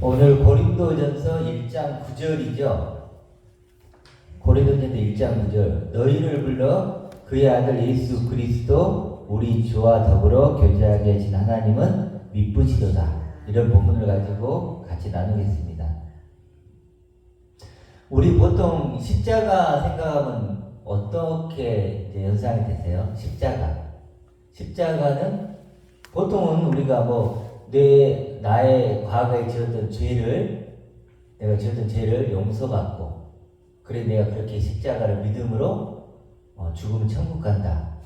오늘 고린도전서 1장 9절이죠. 고린도전서 1장 9절. 너희를 불러 그의 아들 예수 그리스도 우리 주와 더불어 교제하게 하신 하나님은 미쁘시도다. 이런 본문을 가지고 같이 나누겠습니다. 우리 보통 십자가 생각하면 어떻게 이제 연상이 되세요? 십자가는 보통은 우리가 나의 과거에 지었던 내가 지었던 죄를 용서받고, 그래 내가 그렇게 십자가를 믿음으로 죽으면 천국 간다.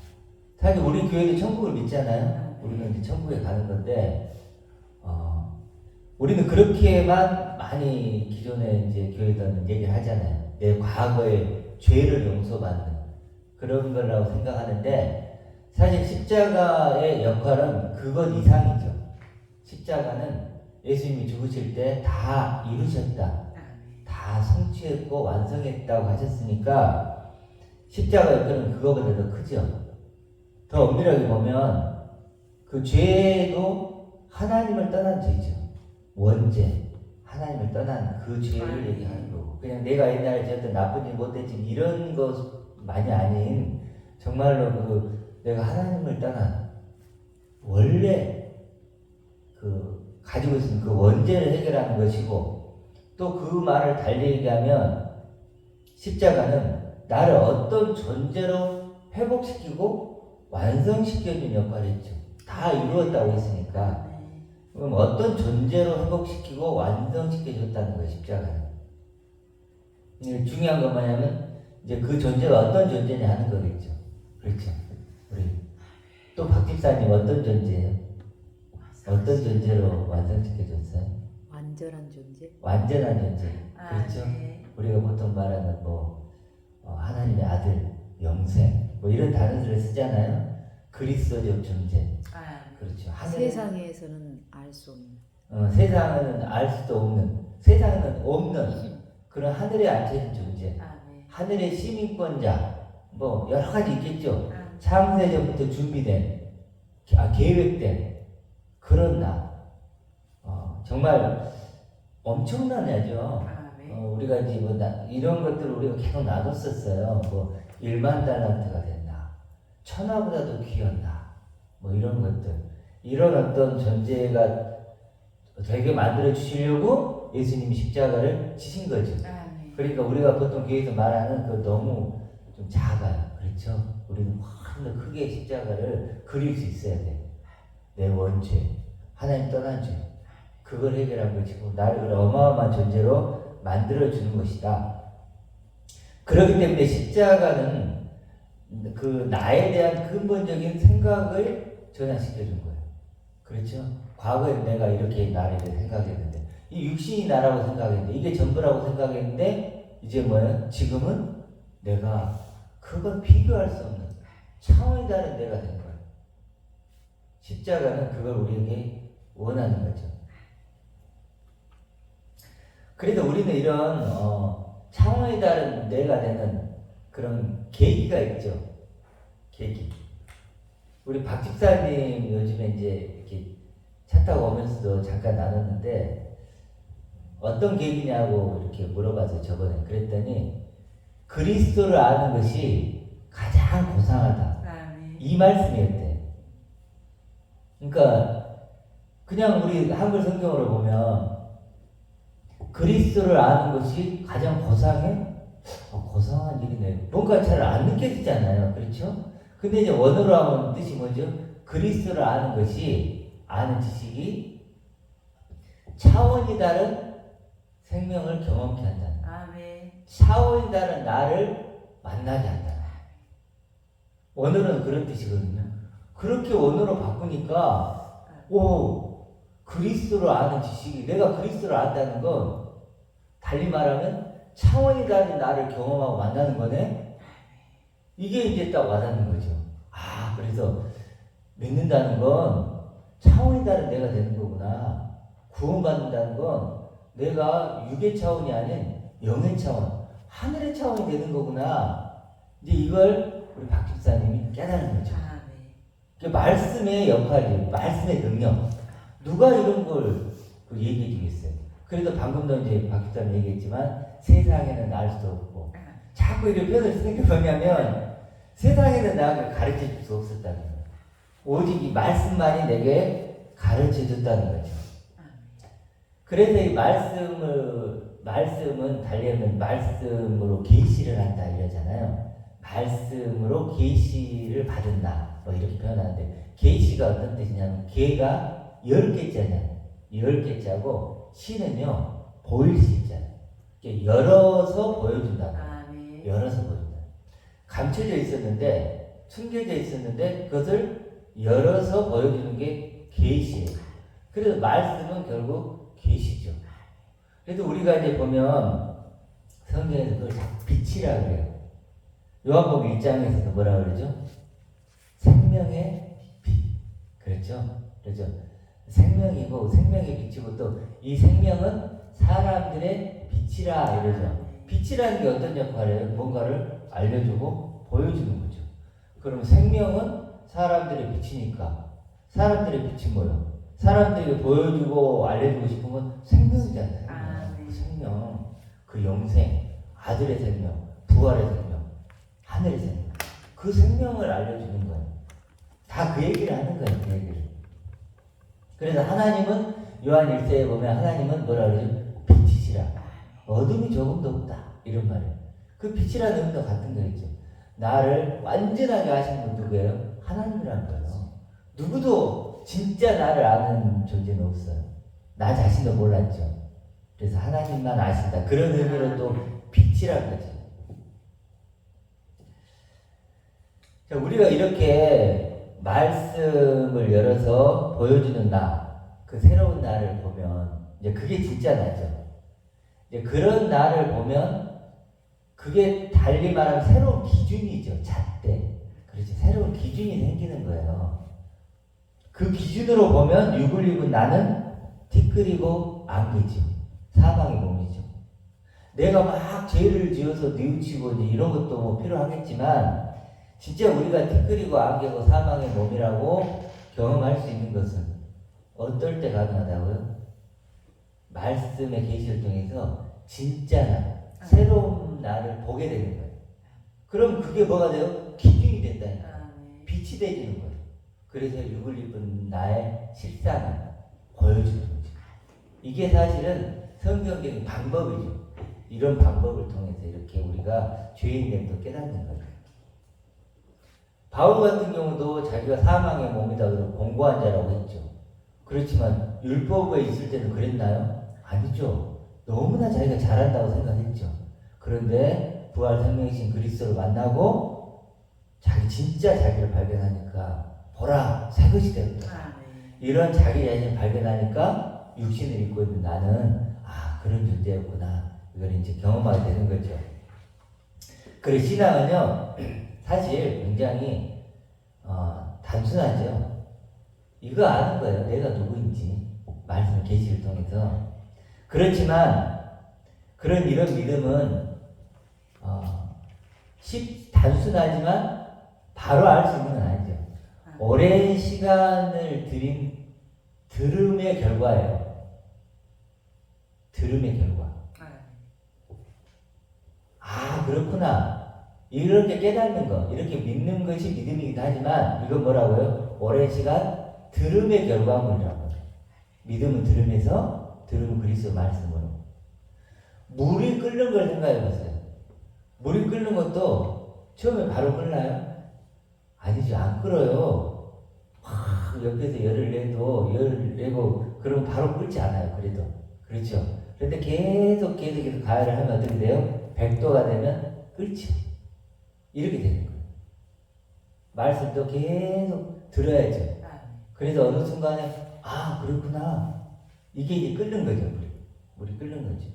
사실 우리 교회도 천국을 믿잖아요. 우리는 이제 천국에 가는 건데, 우리는 그렇게만 많이 기존에 이제 교회에서는 얘기를 하잖아요. 내 과거의 죄를 용서받는 그런 거라고 생각하는데, 사실 십자가의 역할은 그것 이상이죠. 십자가는 예수님이 죽으실 때 다 이루셨다, 다 성취했고 완성했다고 하셨으니까 십자가 역할은 그거보다 더 크죠. 더 엄밀하게 보면 그 죄도 하나님을 떠난 죄죠. 원죄, 하나님을 떠난 그 죄를 얘기하는 거고, 그냥 내가 옛날에 지었던 나쁜 일 못했지 이런 것만이 아닌 정말로 내가 하나님을 떠난 원래 가지고 있는 그 원죄를 해결하는 것이고, 또 그 말을 달리 얘기하면 십자가는 나를 어떤 존재로 회복시키고 완성시켜준 역할을 했죠. 다 이루었다고 했으니까. 그럼 어떤 존재로 회복시키고 완성시켜줬다는 거예요, 십자가는. 중요한 건 뭐냐면 이제 그 존재가 어떤 존재냐 하는 거겠죠. 그렇죠. 우리 또 박 집사님 어떤 존재예요? 어떤 존재로 완성시켜줬어요? 완전한 존재? 완전한 존재. 그렇죠? 네. 우리가 보통 말하는 하나님의 아들, 영생, 이런 단어들을 쓰잖아요. 그리스도적 존재. 그렇죠. 세상에서는 알 수 없는. 세상은 알 수도 없는, 세상은 없는 그런 하늘에 앉혀진 존재. 네. 하늘의 시민권자, 여러 가지 있겠죠. 창세전부터 준비된, 계획된 그런 나. 정말 엄청난 애죠. 우리가 이제 이런 것들을 우리가 계속 나눴었어요. 1만 달란트가 된다, 천하보다도 귀한다, 이런 것들. 이런 어떤 존재가 되게 만들어 주시려고 예수님이 십자가를 지신 거죠. 그러니까 우리가 보통 교회에서 말하는 너무 좀 작아요. 그렇죠? 우리는 훨씬 더 크게 십자가를 그릴 수 있어야 돼. 내 원죄, 하나님 떠난 죄, 그걸 해결한 것이고 나를 어마어마한 존재로 만들어주는 것이다. 그렇기 때문에 십자가는 나에 대한 근본적인 생각을 전환시켜준 거예요. 그렇죠? 과거에 내가 이렇게 나를 생각했는데, 이 육신이 나라고 생각했는데, 이게 전부라고 생각했는데, 이제 뭐예요? 지금은 내가 그건 비교할 수 없는 차원이 다른 내가 된 거예요. 십자가는 그걸 우리에게 원하는 거죠. 그래서 우리는 이런 차원이 다른 내가 되는 그런 계기가 있죠. 계기. 우리 박 집사님 요즘에 이제 이렇게 차 타고 오면서도 잠깐 나눴는데, 어떤 계기냐고 이렇게 물어봐서 저번에 그랬더니 그리스도를 아는 것이 가장 고상하다. 이 말씀이었대. 그러니까 그냥 우리 한글 성경으로 보면 그리스도를 아는 것이 가장 고상해? 고상한 일이네. 뭔가 잘 안 느껴지잖아요. 그렇죠? 근데 이제 원어로 하면 뜻이 뭐죠? 그리스도를 아는 것이, 아는 지식이 차원이 다른 생명을 경험케 한다. 차원이 다른 나를 만나게 한다. 원어로는 그런 뜻이거든요. 그렇게 원어로 바꾸니까 그리스도를 아는 지식이, 내가 그리스도를 안다는 건 달리 말하면 차원이 다른 나를 경험하고 만나는 거네. 이게 이제 딱 와닿는 거죠. 그래서 믿는다는 건 차원이 다른 내가 되는 거구나. 구원받는다는 건 내가 육의 차원이 아닌 영의 차원, 하늘의 차원이 되는 거구나. 이제 이걸 우리 박 집사님이 깨달은 거죠. 말씀의 역할이, 말씀의 능력. 누가 이런 걸 얘기해 주겠어요? 그래도 방금도 이제 박 교수님 얘기했지만 세상에는 알 수 없고 자꾸 이렇게 표현을 쓰는 게 뭐냐면 세상에는 나를 가르쳐 줄 수 없었다는 거예요. 오직 이 말씀만이 내게 가르쳐 줬다는 거죠. 그래서 이 말씀은 달리면 말씀으로 계시를 한다 이러잖아요. 말씀으로 계시를 받은다 뭐 이렇게 표현하는데 계시가 어떤 뜻이냐면 계가 10개자잖아요. 10개자고 시는요 보일 수 있잖아요. 열어서 보여준다. 열어서 보여준다. 감춰져 있었는데 숨겨져 있었는데 그것을 열어서 보여주는 게 계시예요. 그래서 말씀은 결국 계시죠. 그래서 우리가 이제 보면 성경에서 그걸 빛이라 그래요. 요한복음 1장에서도 뭐라 그러죠? 생명의 빛. 그렇죠? 그렇죠? 생명이고 생명의 빛이고 또 이 생명은 사람들의 빛이라 이러죠. 빛이라는 게 어떤 역할을 해요? 뭔가를 알려주고 보여주는 거죠. 그럼 생명은 사람들의 빛이니까 사람들의 빛이 뭐예요? 사람들에게 보여주고 알려주고 싶은 건 생명이잖아요. 그 생명, 그 영생, 아들의 생명, 부활의 생명, 하늘의 생명. 그 생명을 알려주는 거예요. 다 그 얘기를 하는 거예요. 그 얘기를. 그래서 하나님은 요한 1세에 보면 하나님은 뭐라 그러죠? 빛이시라. 어둠이 조금도 없다. 이런 말이에요. 그 빛이라는 의미도 같은 거겠죠. 나를 완전하게 하신 분 누구예요? 하나님이란 거예요. 누구도 진짜 나를 아는 존재는 없어요. 나 자신도 몰랐죠. 그래서 하나님만 아신다. 그런 의미로 또 빛이란 거죠. 자, 우리가 이렇게 말씀을 열어서 보여주는 나, 그 새로운 나를 보면 이제 그게 진짜 나죠. 이제 그런 나를 보면 그게 달리 말하면 새로운 기준이죠. 잣대. 그렇죠. 새로운 기준이 생기는 거예요. 그 기준으로 보면 육을 입은 나는 티끌이고 안개죠. 사방의 몸이죠. 내가 막 죄를 지어서 뉘우치고 이제 이런 것도 뭐 필요하겠지만 진짜 우리가 티끌이고 안개고 사방의 몸이라고 경험할 수 있는 것은 어떨 때 가능하다고요? 말씀의 계시를 통해서 진짜 나, 새로운 나를 보게 되는 거예요. 그럼 그게 뭐가 돼요? 기준이 된다니까. 빛이 되는 거예요. 그래서 육을 입은 나의 실상을 보여주는 거죠. 이게 사실은 성경적인 방법이죠. 이런 방법을 통해서 이렇게 우리가 죄인됨도 깨닫는 거예요. 바울 같은 경우도 자기가 사망의 몸이다 그러고 공고한 자라고 했죠. 그렇지만 율법에 있을 때는 그랬나요? 아니죠. 너무나 자기가 잘한다고 생각했죠. 그런데 부활 생명이신 그리스도를 만나고 자기 진짜 자기를 발견하니까 보라 새것이 되었다. 이런 자기 자신을 발견하니까 육신을 입고 있는 나는 그런 존재였구나. 이걸 이제 경험하게 되는 거죠. 그리고 신앙은요 사실 굉장히 단순하죠. 이거 아는 거예요. 내가 누구인지 말씀 계시를 통해서. 그렇지만 이런 믿음은 단순하지만 바로 알 수 있는 건 아니죠. 오랜 시간을 들인 들음의 결과예요. 들음의 결과. 그렇구나. 이렇게 깨닫는 것, 이렇게 믿는 것이 믿음이기도 하지만 이건 뭐라고요? 오랜 시간 들음의 결과물이라고. 믿음은 들음에서, 들음은 그리스도 말씀으로. 물이 끓는 걸 생각해 보세요. 물이 끓는 것도 처음에 바로 끓나요? 아니죠. 안 끓어요. 옆에서 열을 내고 그러면 바로 끓지 않아요. 그래도. 그렇죠. 그런데 계속 가열을 하면 어떻게 돼요? 100도가 되면 끓죠. 이렇게 되는 거예요. 말씀도 계속 들어야죠. 그래서 어느 순간에 그렇구나. 이게 이제 끓는 거죠. 물이 끓는 거죠.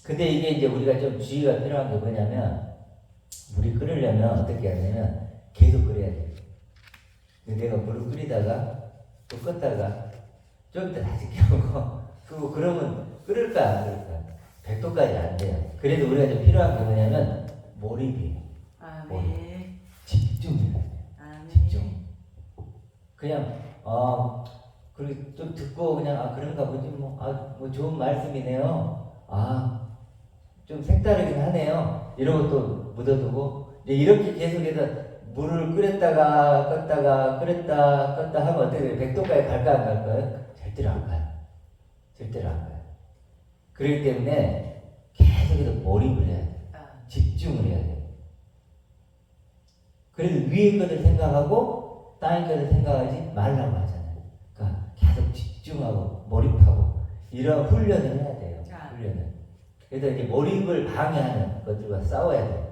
근데 이게 이제 우리가 좀 주의가 필요한 게 뭐냐면 물이 끓으려면 어떻게 해야 되냐면 계속 끓여야 돼요. 내가 물을 끓이다가 또 껐다가 좀 이따 다시 켜고 그러면 끓을까 안 끓을까? 100도까지 안 돼요. 그래도 우리가 좀 필요한 게 뭐냐면 몰입이에요. 집중해야 돼요. 집중. 그냥 그리고 좀 듣고 그냥 아 그런가 보지 뭐 좋은 말씀이네요. 아 좀 색다르긴 하네요. 이러고 또 묻어두고 이제 이렇게 계속해서 물을 끓였다가 껐다가 끓였다 껐다 하면 어떻게 돼요? 100도까지 갈까 안 갈까요? 절대로 안 가요. 절대로 안 가요. 그렇기 때문에 계속해서 몰입을 해야 돼요. 집중을 해야 돼요. 그래서 위에 것을 생각하고 땅의 것을 생각하지 말라고 하잖아요. 그러니까 계속 집중하고 몰입하고 이런 훈련을 해야 돼요. 훈련을. 그래서 이제 몰입을 방해하는 것들과 싸워야 돼요.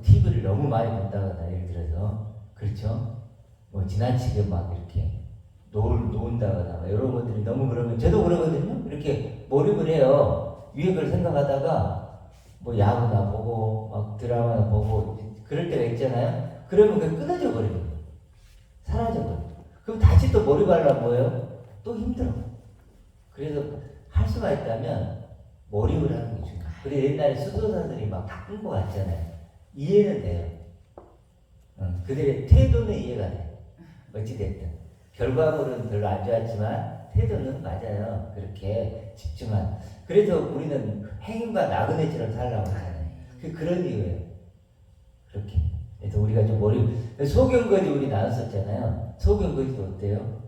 TV를 너무 많이 본다거나 예를 들어서 그렇죠. 뭐 지나치게 막 이렇게 논다거나 이런 것들이 너무 그러면 저도 그러거든요. 이렇게 몰입을 해요. 위에 걸 생각하다가 뭐 야구나 보고 막 드라마나 보고 그럴 때가 있잖아요. 그러면 그게 끊어져 버려요. 사라져 버려요. 그럼 다시 또 몰입하려고 뭐예요? 또 힘들어. 그래서 할 수가 있다면 몰입을 하는 게 중요해요. 그래서 옛날에 수도사들이 막 바꾼 거 같잖아요. 이해는 돼요. 그들의 태도는 이해가 돼요. 어찌됐든. 결과물은 별로 안 좋았지만 태도는 맞아요. 그렇게 집중한. 그래서 우리는 행인과 나그네처럼 살라고 하잖아요. 그런 이유예요. 그렇게. 그래서 우리가 좀 소경거지 우리 나눴었잖아요. 소경거지도 어때요?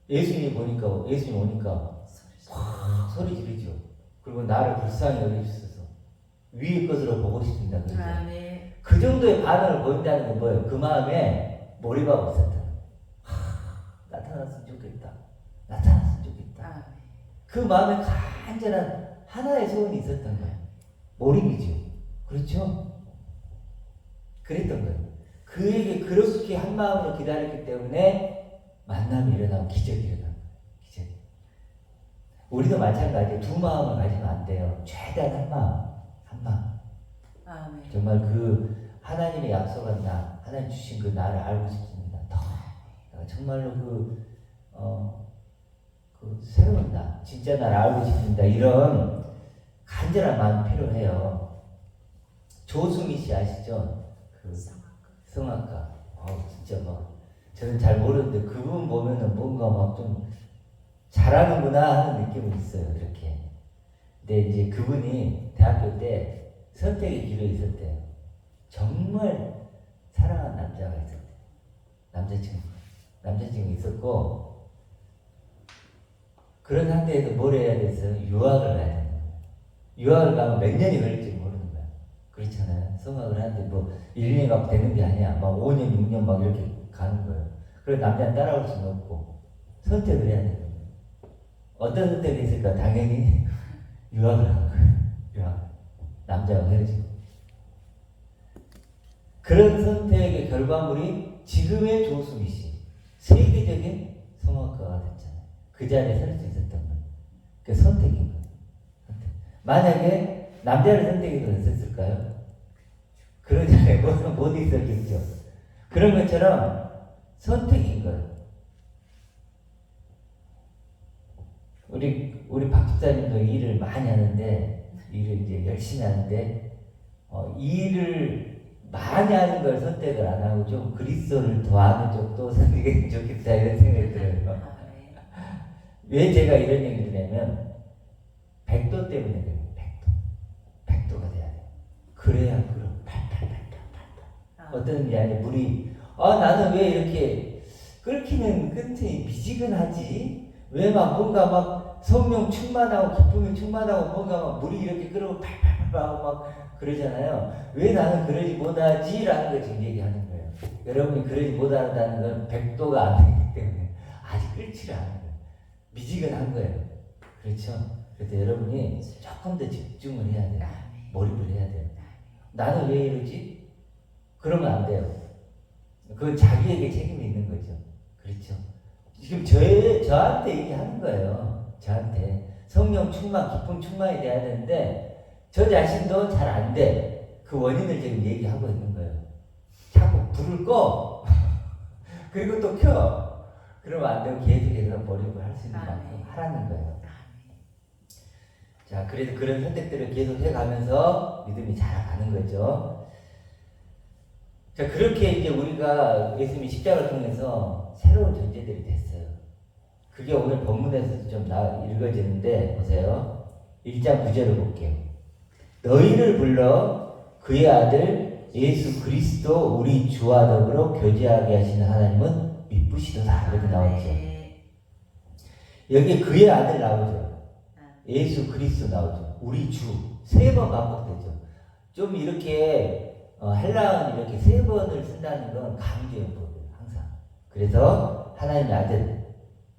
예수님 오니까 확 소리 지르죠. 그리고 나를 불쌍히 여겨주셔서 위의 것으로 보고 싶습니다. 그렇죠? 네. 그 정도의 반응을 보인다는 건 뭐예요? 그 마음에 몰입하고 있었다. 나타났으면 좋겠다. 나타났으면 좋겠다. 그 마음에 간절한 하나의 소원이 있었던 거예요. 몰입이죠. 그렇죠? 그랬던 거예요. 그에게 그렇게 한 마음으로 기다렸기 때문에 만남이 일어나고 기적이 일어난 거예요. 기적이. 우리도 마찬가지예요. 두 마음을 가지면 안 돼요. 최대한 한 마음. 한 마음. 정말 그 하나님의 약속한 나, 하나님 주신 그 나를 알고 싶습니다. 정말로 그 새로운 나, 진짜 나를 알고 싶습니다. 이런 간절한 마음이 필요해요. 조수미 씨 아시죠? 그 성악가. 진짜 저는 잘 모르는데 그분 보면은 뭔가 막 좀 잘하는구나 하는 느낌이 있어요. 이렇게. 근데 이제 그분이 대학교 때 선택의 길에 있었대요. 정말 사랑한 남자가 있었대요. 남자친구 있었고, 그런 상태에서 뭘 해야 돼서 유학을 가야 되는 거예요. 유학을 가면 몇 년이 걸릴지 모르는 거야. 그렇잖아요. 성악을 하는데 뭐 1, 2년 갖고 되는 게 아니야. 막 5년, 6년 막 이렇게 가는 거예요. 그래서 남자는 따라올 수는 없고, 선택을 해야 되는 거예요. 어떤 선택이 있을까? 당연히 유학을 한 거예요. 유학. 남자와 헤어지고. 그런 선택의 결과물이 지금의 조수미 씨. 세계적인 성악가가 됐잖아요. 그 자리에 설 수 있었던 거예요. 그 선택인 거예요. 선택. 만약에 남자를 선택해서 했었을까요? 그런 자리에 못 있었겠죠. 그런 것처럼 선택인 거예요. 우리 박 집사님도 일을 많이 하는데, 일을 이제 열심히 하는데, 일을 많이 하는 걸 선택을 안 하고 좀 그리스도를 더 아는 쪽도 선택했으면 좋겠다 이런 생각이 들어요. 왜 제가 이런 얘기를 드냐면 100도 때문에 그래요. 100도가 돼야 돼요. 그래야 그럼 팔팔 어떤 게 아니 물이 나는 왜 이렇게 끓기는 끝이 미지근하지? 왜 막 뭔가 막 성령 충만하고 기쁨이 충만하고 뭔가 막 물이 이렇게 끓고 팔팔팔 하고 막 그러잖아요. 왜 나는 그러지 못하지? 라는 걸 지금 얘기하는 거예요. 여러분이 그러지 못한다는 건 100도가 안 되기 때문에 아직 끓지를 않은 거예요. 미지근한 거예요. 그렇죠? 그래서 여러분이 조금 더 집중을 해야 돼요. 몰입을 해야 돼요. 나는 왜 이러지? 그러면 안 돼요. 그건 자기에게 책임이 있는 거죠. 그렇죠? 지금 저한테 얘기하는 거예요. 저한테. 성령 충만, 기쁨 충만이 돼야 되는데 저 자신도 잘 안 돼. 그 원인을 지금 얘기하고 있는 거예요. 자꾸 불을 꺼. 그리고 또 켜. 그러면 안 되고 계속해서 몰입을 할 수 있는 만큼 하라는 거예요. 자, 그래서 그런 선택들을 계속 해가면서 믿음이 자라가는 거죠. 자, 그렇게 이제 우리가 예수님이 십자가를 통해서 새로운 존재들이 됐어요. 그게 오늘 본문에서도 좀 읽어지는데 보세요. 1장 9절을 볼게요. 너희를 불러 그의 아들 예수 그리스도 우리 주와 더불어 교제하게 하시는 하나님은 미쁘시도다. 이렇게 나왔죠. 여기 그의 아들 나오죠. 예수 그리스도 나오죠. 우리 주. 3번 반복되죠. 좀 이렇게 헬라어는 이렇게 3번을 쓴다는 건 강조용법이에요. 항상. 그래서 하나님의 아들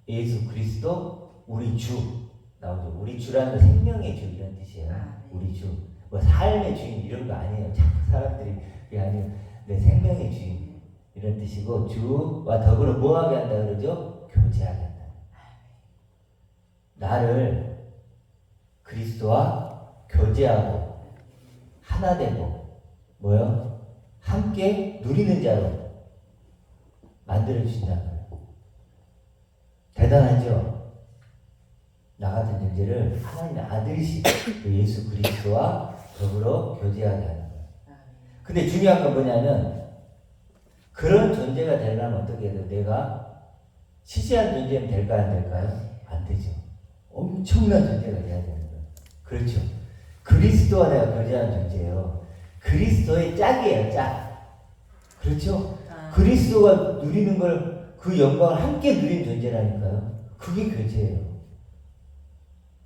예수 그리스도 우리 주 나오죠. 우리 주라는 건 생명의 주 이런 뜻이에요. 우리 주. 뭐 삶의 주인 이런 거 아니에요. 자꾸 사람들이 그게 아니에요. 내 생명의 주인 이런 뜻이고 주와 더불어 뭐하게 한다 그러죠? 교제하게 한다. 나를 그리스도와 교제하고 하나 되고 뭐요? 함께 누리는 자로 만들어 주신다는 거예요. 대단하죠? 나 같은 존재를 하나님의 아들이신 그 예수 그리스도와 더불어 교제하게 하는 거예요. 근데 중요한 건 뭐냐면 그런 존재가 되려면 어떻게 해야 돼요? 내가 시시한 존재는 될까요? 안 될까요? 안 되죠. 엄청난 존재가 돼야 되는 거예요. 그렇죠. 그리스도와 내가 교제하는 존재예요. 그리스도의 짝이에요. 짝. 그렇죠. 그리스도가 누리는 걸 그 영광을 함께 누리는 존재라니까요. 그게 교제예요.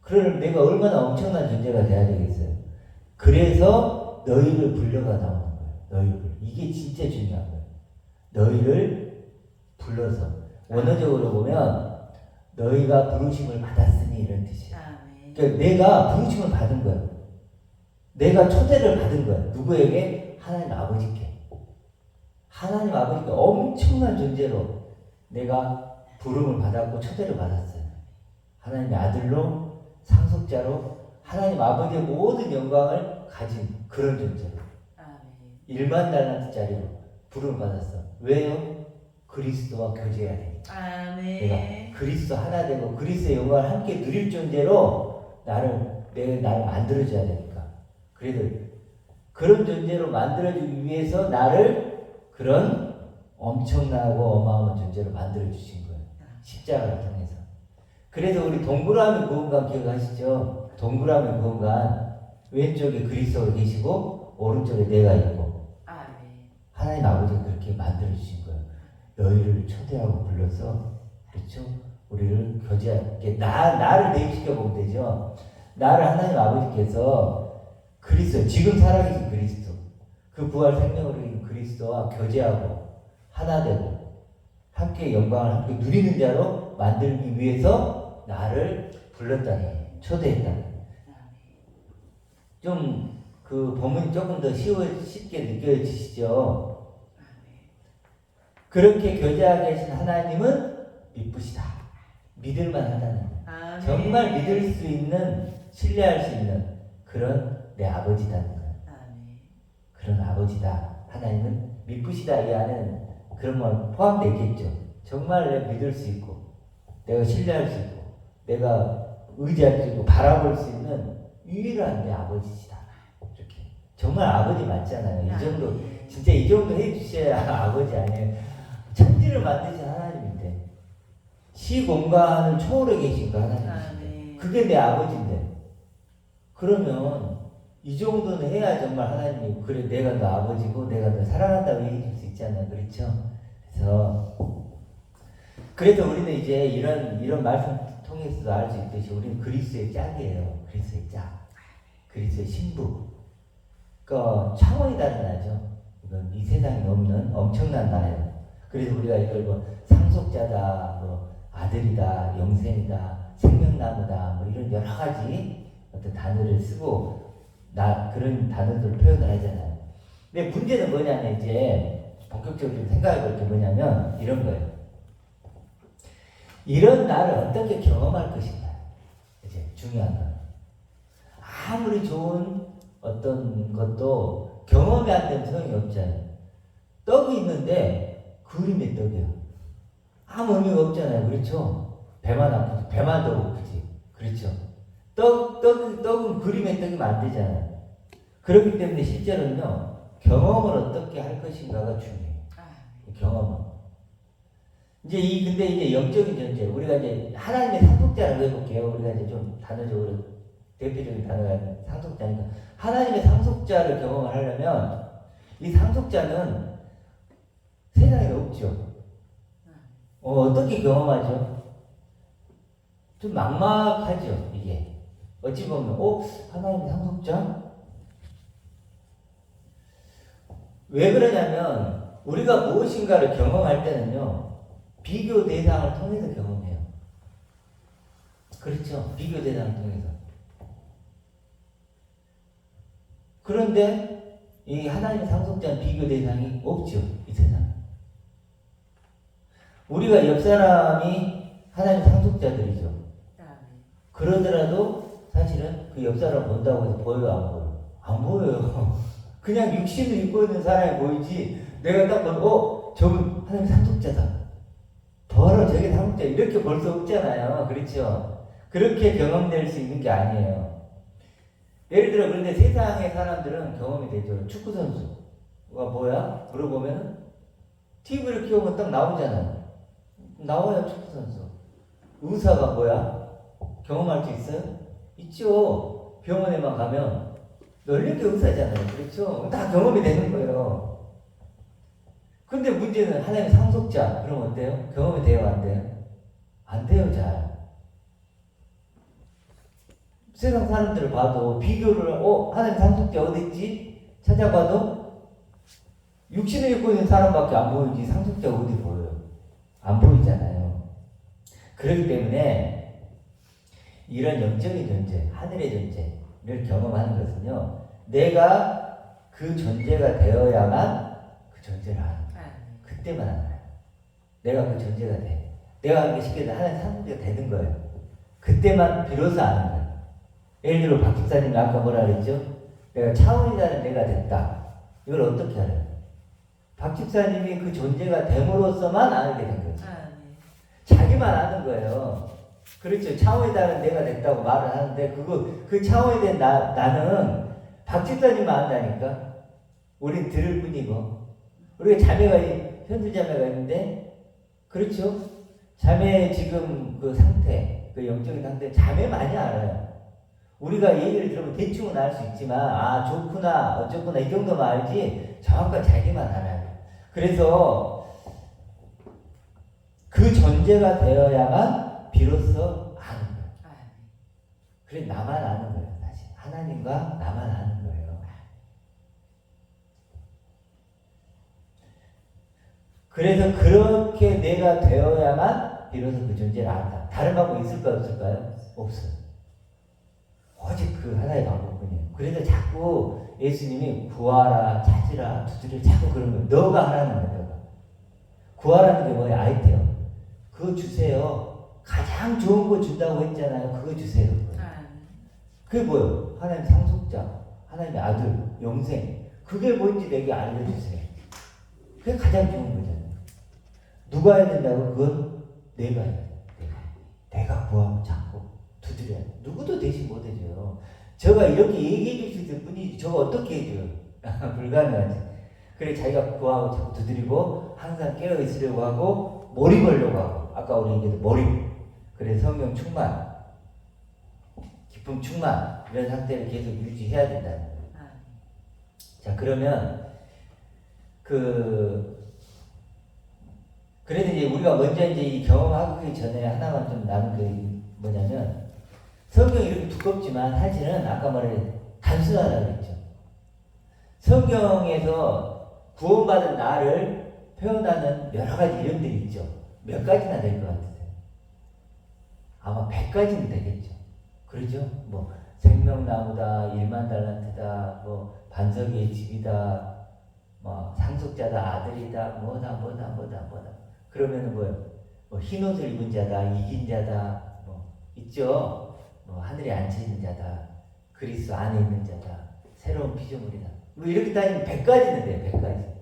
그러면 내가 얼마나 엄청난 존재가 돼야 되겠어요. 그래서 너희를 불러가 나오는 거예요. 너희를. 이게 진짜 중요한 거예요. 너희를 불러서. 원어적으로 보면 너희가 부르심을 받았으니 이런 뜻이에요. 그러니까 내가 부르심을 받은 거예요. 내가 초대를 받은 거예요. 누구에게? 하나님 아버지께. 하나님 아버지께 엄청난 존재로 내가 부름을 받았고 초대를 받았어요. 하나님의 아들로 상속자로 하나님 아버지의 모든 영광을 가진 그런 존재로 1만 달란트짜리로 부름을 받았어. 왜요? 그리스도와 교제해야 되니까. 내가 그리스도 하나 되고 그리스도의 영광을 함께 누릴 존재로 나를 만들어줘야 되니까. 그래도 그런 존재로 만들어주기 위해서 나를 그런 엄청나고 어마어마한 존재로 만들어주신 거예요. 십자가를 통해서. 그래서 우리 동그라미 구원관 기억하시죠? 동그라미 구원관 왼쪽에 그리스도가 계시고 오른쪽에 내가 있고 하나님 아버지가 그렇게 만들어주신 거예요. 너희를 초대하고 불러서 그렇죠? 우리를 교제하게 나를 대입시켜 보면 되죠. 나를 하나님 아버지께서 그리스도 지금 살아계신 그리스도 그 부활 생명으로 있는 그리스도와 교제하고 하나 되고 함께 영광을 함께 누리는 자로 만들기 위해서 나를 불렀다는 거예요. 초대했다는 거예요. 좀 그 본문이 조금 더 쉽게 느껴지시죠? 그렇게 교제하게 하신 하나님은 미쁘시다. 믿을만 하다는 거예요. 정말 믿을 수 있는 신뢰할 수 있는 그런 내 아버지다는 거예요. 그런 아버지다. 하나님은 미쁘시다. 이 안에는 그런 말 포함되어 있겠죠. 정말 내가 믿을 수 있고 내가 신뢰할 수 있고 내가 의지할 수 있고 바라볼 수 있는 유일한 내 아버지시다. 이렇게 정말 아버지 맞잖아요. 이 정도 진짜 이 정도 해주셔야 아버지 아니에요. 천지를 만드신 하나님인데 시공간을 초월해 계신 그 하나님이신데 그게 내 아버지인데 그러면 이 정도는 해야 정말 하나님이 그래 내가 너 아버지고 내가 너 사랑한다고 얘기해 줄 수 있잖아요. 그렇죠? 그래서 우리는 이제 이런 말씀 통해서도 알 수 있듯이 우리는 그리스도의 짝이에요. 그리스도의 짝. 그리스도의 신부. 그러니까 차원이 다른 나죠. 이건 이 세상에 없는 엄청난 나예요. 그래서 우리가 이걸 뭐 상속자다, 뭐 아들이다, 영생이다, 생명나무다, 뭐 이런 여러 가지 어떤 단어를 쓰고 그런 단어들을 표현을 하잖아요. 근데 문제는 뭐냐면 이제 본격적으로 생각해 볼 게 뭐냐면 이런 거예요. 이런 나를 어떻게 경험할 것인가. 이제 중요한 건 아무리 좋은 어떤 것도 경험이 안 되면 소용이 없잖아요. 떡이 있는데 그림의 떡이야. 아무 의미가 없잖아요. 그렇죠? 배만 아프지. 배만 더 고프지. 그렇죠? 떡은 그림의 떡이면 안 되잖아요. 그렇기 때문에 실제로는요, 경험을 어떻게 할 것인가가 중요해요. 경험은. 근데 이제 영적인 존재, 우리가 이제 하나님의 상속자라고 해볼게요. 우리가 이제 좀 단어적으로 대표적인 단어가 상속자니까. 하나님의 상속자를 경험을 하려면 이 상속자는 세상에 없죠. 어떻게 경험하죠? 좀 막막하죠, 이게. 어찌 보면, 하나님의 상속자? 왜 그러냐면, 우리가 무엇인가를 경험할 때는요, 비교 대상을 통해서 경험해요. 그렇죠? 비교 대상을 통해서. 그런데, 이 하나님의 상속자는 비교 대상이 없죠, 이 세상에. 우리가 옆 사람이 하나님의 상속자들이죠. 그러더라도 사실은 그 옆 사람 본다고 해서 보여요, 안 보여요? 안 보여요. 그냥 육신을 입고 있는 사람이 보이지, 내가 딱 보면, 저분 하나님의 상속자다. 더러 저게 상속자. 이렇게 볼 수 없잖아요. 그렇죠? 그렇게 경험될 수 있는 게 아니에요. 예를 들어, 그런데 세상의 사람들은 경험이 되죠. 축구선수가 뭐야? 물어보면, TV를 키우면 딱 나오잖아요. 나와요, 축구선수. 의사가 뭐야? 경험할 수 있어요? 있죠. 병원에만 가면 널린 게 의사잖아요. 그렇죠? 다 경험이 되는 거예요. 근데 문제는 하나님의 상속자. 그럼 어때요? 경험이 돼요? 안 돼요? 안 돼요, 잘. 세상 사람들을 봐도 비교를, 하나님 상속자 어디 있지? 찾아봐도 육신을 입고 있는 사람밖에 안 보이지 상속자 어디 보여요? 안 보이잖아요. 그렇기 때문에 이런 영적인 존재, 하늘의 존재를 경험하는 것은요, 내가 그 존재가 되어야만 그 존재를 아는 거예요. 그때만 알아요. 내가 그 존재가 돼. 내가 쉽게 하나님 상속자가 되는 거예요. 그때만 비로소 아는 거예요. 예를 들어 박 집사님이 아까 뭐라 그랬죠? 내가 차원이라는 내가 됐다. 이걸 어떻게 알아요? 박 집사님이 그 존재가 됨으로써만 알게 된 거죠. 자기만 아는 거예요. 그렇죠. 차원이 다른 내가 됐다고 말을 하는데, 그 차원이 된 나는 박 집사님만 안다니까? 우린 들을 뿐이고. 우리가 현실 자매가 있는데, 그렇죠. 자매의 지금 그 상태, 그 영적인 상태, 자매 많이 알아요. 우리가 얘기를 들으면 대충은 알 수 있지만, 좋구나, 어쩌구나, 이 정도만 알지, 정확한 자기만 알아요. 그래서 그 존재가 되어야만 비로소 아는 거예요. 그래, 나만 아는 거예요, 사실. 하나님과 나만 아는 거예요. 그래서 그렇게 내가 되어야만 비로소 그 존재를 안다. 다른 방법 있을까요, 없을까요? 없어요. 오직 그 하나의 방법뿐이에요. 그래서 자꾸 예수님이 구하라, 찾으라, 두드려 자꾸 그런 거예요. 너가 하라는 거예요, 너가. 구하라는 게 뭐예요? 아이템. 그거 주세요. 가장 좋은 거 준다고 했잖아요. 그거 주세요. 그게 뭐예요? 하나님 상속자, 하나님의 아들, 영생. 그게 뭔지 내게 알려주세요. 그게 가장 좋은 거잖아요. 누가 해야 된다고? 그건 내가 해야 돼. 내가 구하고 찾고 두드려야 돼. 누구도 대신 못 해줘요. 저가 이렇게 얘기해 줄 수 있을 뿐이지 저가 어떻게 해줘요? 불가능하지. 그래 자기가 구하고 자꾸 두드리고 항상 깨어있으려고 하고 몰입하려고 하고 아까 우리 얘기했던 몰입. 그래 성령 충만, 기쁨 충만 이런 상태를 계속 유지해야 된다는 거예요. 자 그러면 그래도 이제 우리가 먼저 이제 이 경험하기 전에 하나만 좀 나눈 게 뭐냐면 성경이 이렇게 두껍지만 사실은 아까 말해 단순하다고 그랬죠. 성경에서 구원받은 나를 표현하는 여러 가지 이름들이 있죠. 몇 가지나 될 것 같으세요? 아마 100가지는 되겠죠. 그러죠? 뭐 생명나무다, 1만 달란트다, 뭐 반석의 집이다, 뭐 상속자다, 아들이다, 뭐다. 그러면은 뭐예요? 뭐 흰옷을 입은 자다, 이긴 자다, 뭐 있죠. 뭐 하늘에 앉혀 있는 자다, 그리스도 안에 있는 자다, 새로운 피조물이다. 뭐 이렇게 따지면 100가지는 돼요. 100가지.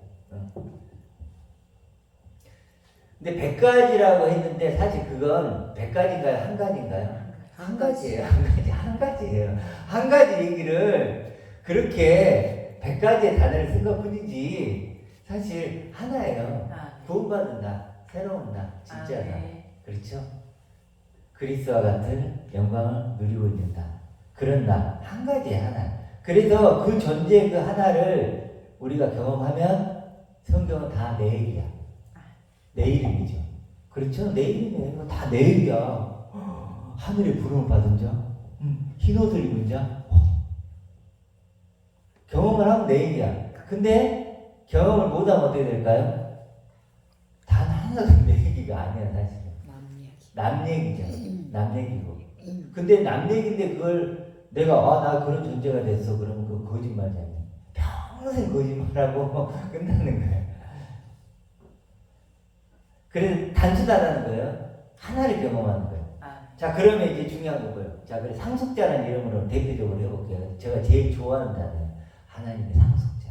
근데 100가지라고 했는데 사실 그건 100가지인가요? 한 가지인가요? 한 가지예요. 한 가지예요. 한 가지 얘기를 그렇게 100가지의 단어를 쓴 것 뿐이지 사실 하나예요. 구원받은 나, 새로운 나, 진짜 나. 네. 그렇죠? 그리스도와 같은 영광을 누리고 있는 나. 그런 나, 한 가지의 하나. 그래서 그 존재 그 하나를 우리가 경험하면 성경은 다 내 얘기야. 내 이름이죠. 그렇죠? 내 이름이에요. 이거 다 내 얘기야. 하늘의 부름을 받은 자, 흰 옷을 입은 자, 경험을 하면 내 얘기야. 근데 경험을 못하면 어떻게 될까요? 단 하나도 내 얘기가 아니야, 사실은. 남 얘기죠. 남 얘기고. 근데 남 얘기인데 그걸 내가 나 그런 존재가 됐어. 그러면 그 거짓말이잖아요. 평생 거짓말하고 끝나는 거예요. 그래서 단순하다는 거예요. 하나를 경험하는 거예요. 자, 그러면 이제 중요한 거고요. 자, 그래 상속자라는 이름으로 대표적으로 해볼게요. 제가 제일 좋아하는 단어예요. 하나님의 상속자.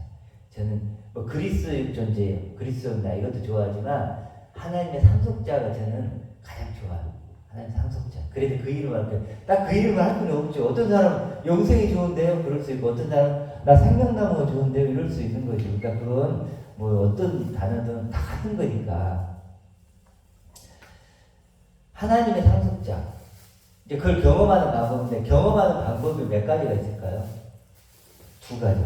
저는 뭐 그리스도의 존재예요. 그리스도는 나 이것도 좋아하지만 하나님의 상속자가 저는 가장 좋아요. 하나님 상속자. 그래도 그 이름을 할 거예요. 딱 그 이름을 할 필요 없죠. 어떤 사람은 영생이 좋은데요? 그럴 수 있고, 어떤 사람은 나 생명나무가 좋은데요? 이럴 수 있는 거죠. 그러니까 그건 뭐 어떤 단어든 다 같은 거니까. 하나님의 상속자. 이제 그걸 경험하는 방법인데, 경험하는 방법이 몇 가지가 있을까요? 두 가지.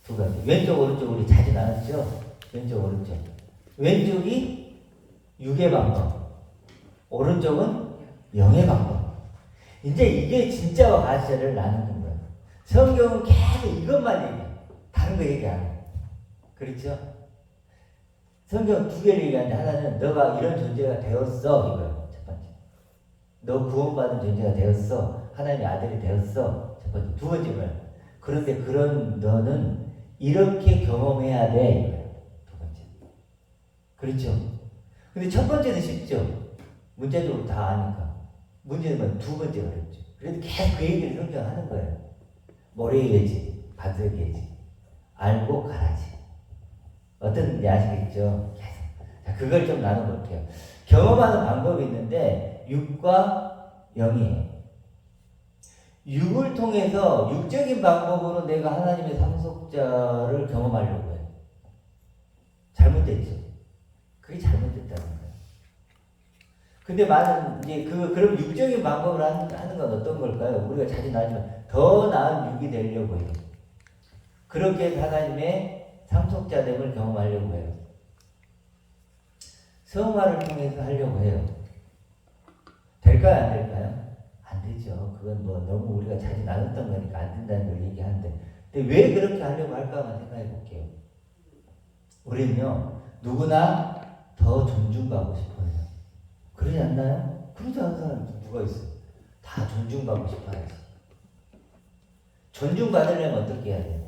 두 가지. 왼쪽, 오른쪽 우리 자주 나눴죠? 왼쪽, 오른쪽. 왼쪽이 육의 방법. 오른쪽은 영의 방법. 이제 이게 진짜와 가짜를 나누는 거예요. 성경은 계속 이것만 얘기해. 다른 거 얘기 안 해요. 그렇죠? 성경은 두 개를 얘기하는데 하나는 너가 이런 존재가 되었어 이거예요. 첫 번째. 너 구원받은 존재가 되었어. 하나님의 아들이 되었어. 첫 번째. 두 번째 뭐예요? 그런데 그런 너는 이렇게 경험해야 돼 이거예요. 두 번째. 그렇죠? 근데 첫 번째는 쉽죠? 문제적으로 다 아니까. 문제는 두 번째가 어렵죠. 그래도 계속 그 얘기를 성경 하는 거예요. 모래의 예지, 반석의 예지. 알고 가라지. 어떤지 아시겠죠? 계속. 자, 그걸 좀 나눠볼게요. 경험하는 방법이 있는데, 육과 영이에요. 육을 통해서 육적인 방법으로 내가 하나님의 상속자를 경험하려고 해요. 잘못됐죠? 그게 잘못됐다는 거예요. 근데 많은, 이제 그럼 육적인 방법으로 하는 건 어떤 걸까요? 우리가 자주 나지만 더 나은 육이 되려고 해요. 그렇게 해서 하나님의 상속자됨을 경험하려고 해요. 성화를 통해서 하려고 해요. 될까요? 안 될까요? 안 되죠. 그건 뭐 너무 우리가 자주 나눴던 거니까 안 된다는 걸 얘기하는데. 근데 왜 그렇게 하려고 할까만 생각해 볼게요. 우리는요, 누구나 더 존중받고 싶어요. 그러지 않나요? 그러지 않은 사람 누가 있어요? 다 존중받고 싶어야지. 존중받으려면 어떻게 해야 돼요?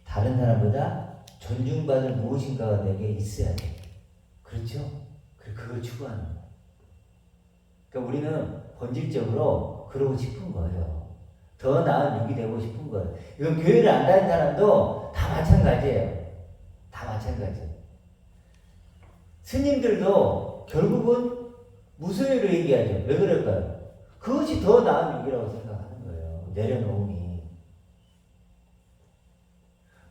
다른 사람보다 존중받을 무엇인가가 내게 있어야 돼요. 그렇죠? 그걸 추구하는 거예요. 그러니까 우리는 본질적으로 그러고 싶은 거예요. 더 나은 육이 되고 싶은 거예요. 이건 교회를 안 다니는 사람도 다 마찬가지예요. 다 마찬가지예요. 스님들도 결국은 무소유로 얘기하죠. 왜 그럴까요? 그것이 더 나은 육이라고 생각하는 거예요. 내려놓음이.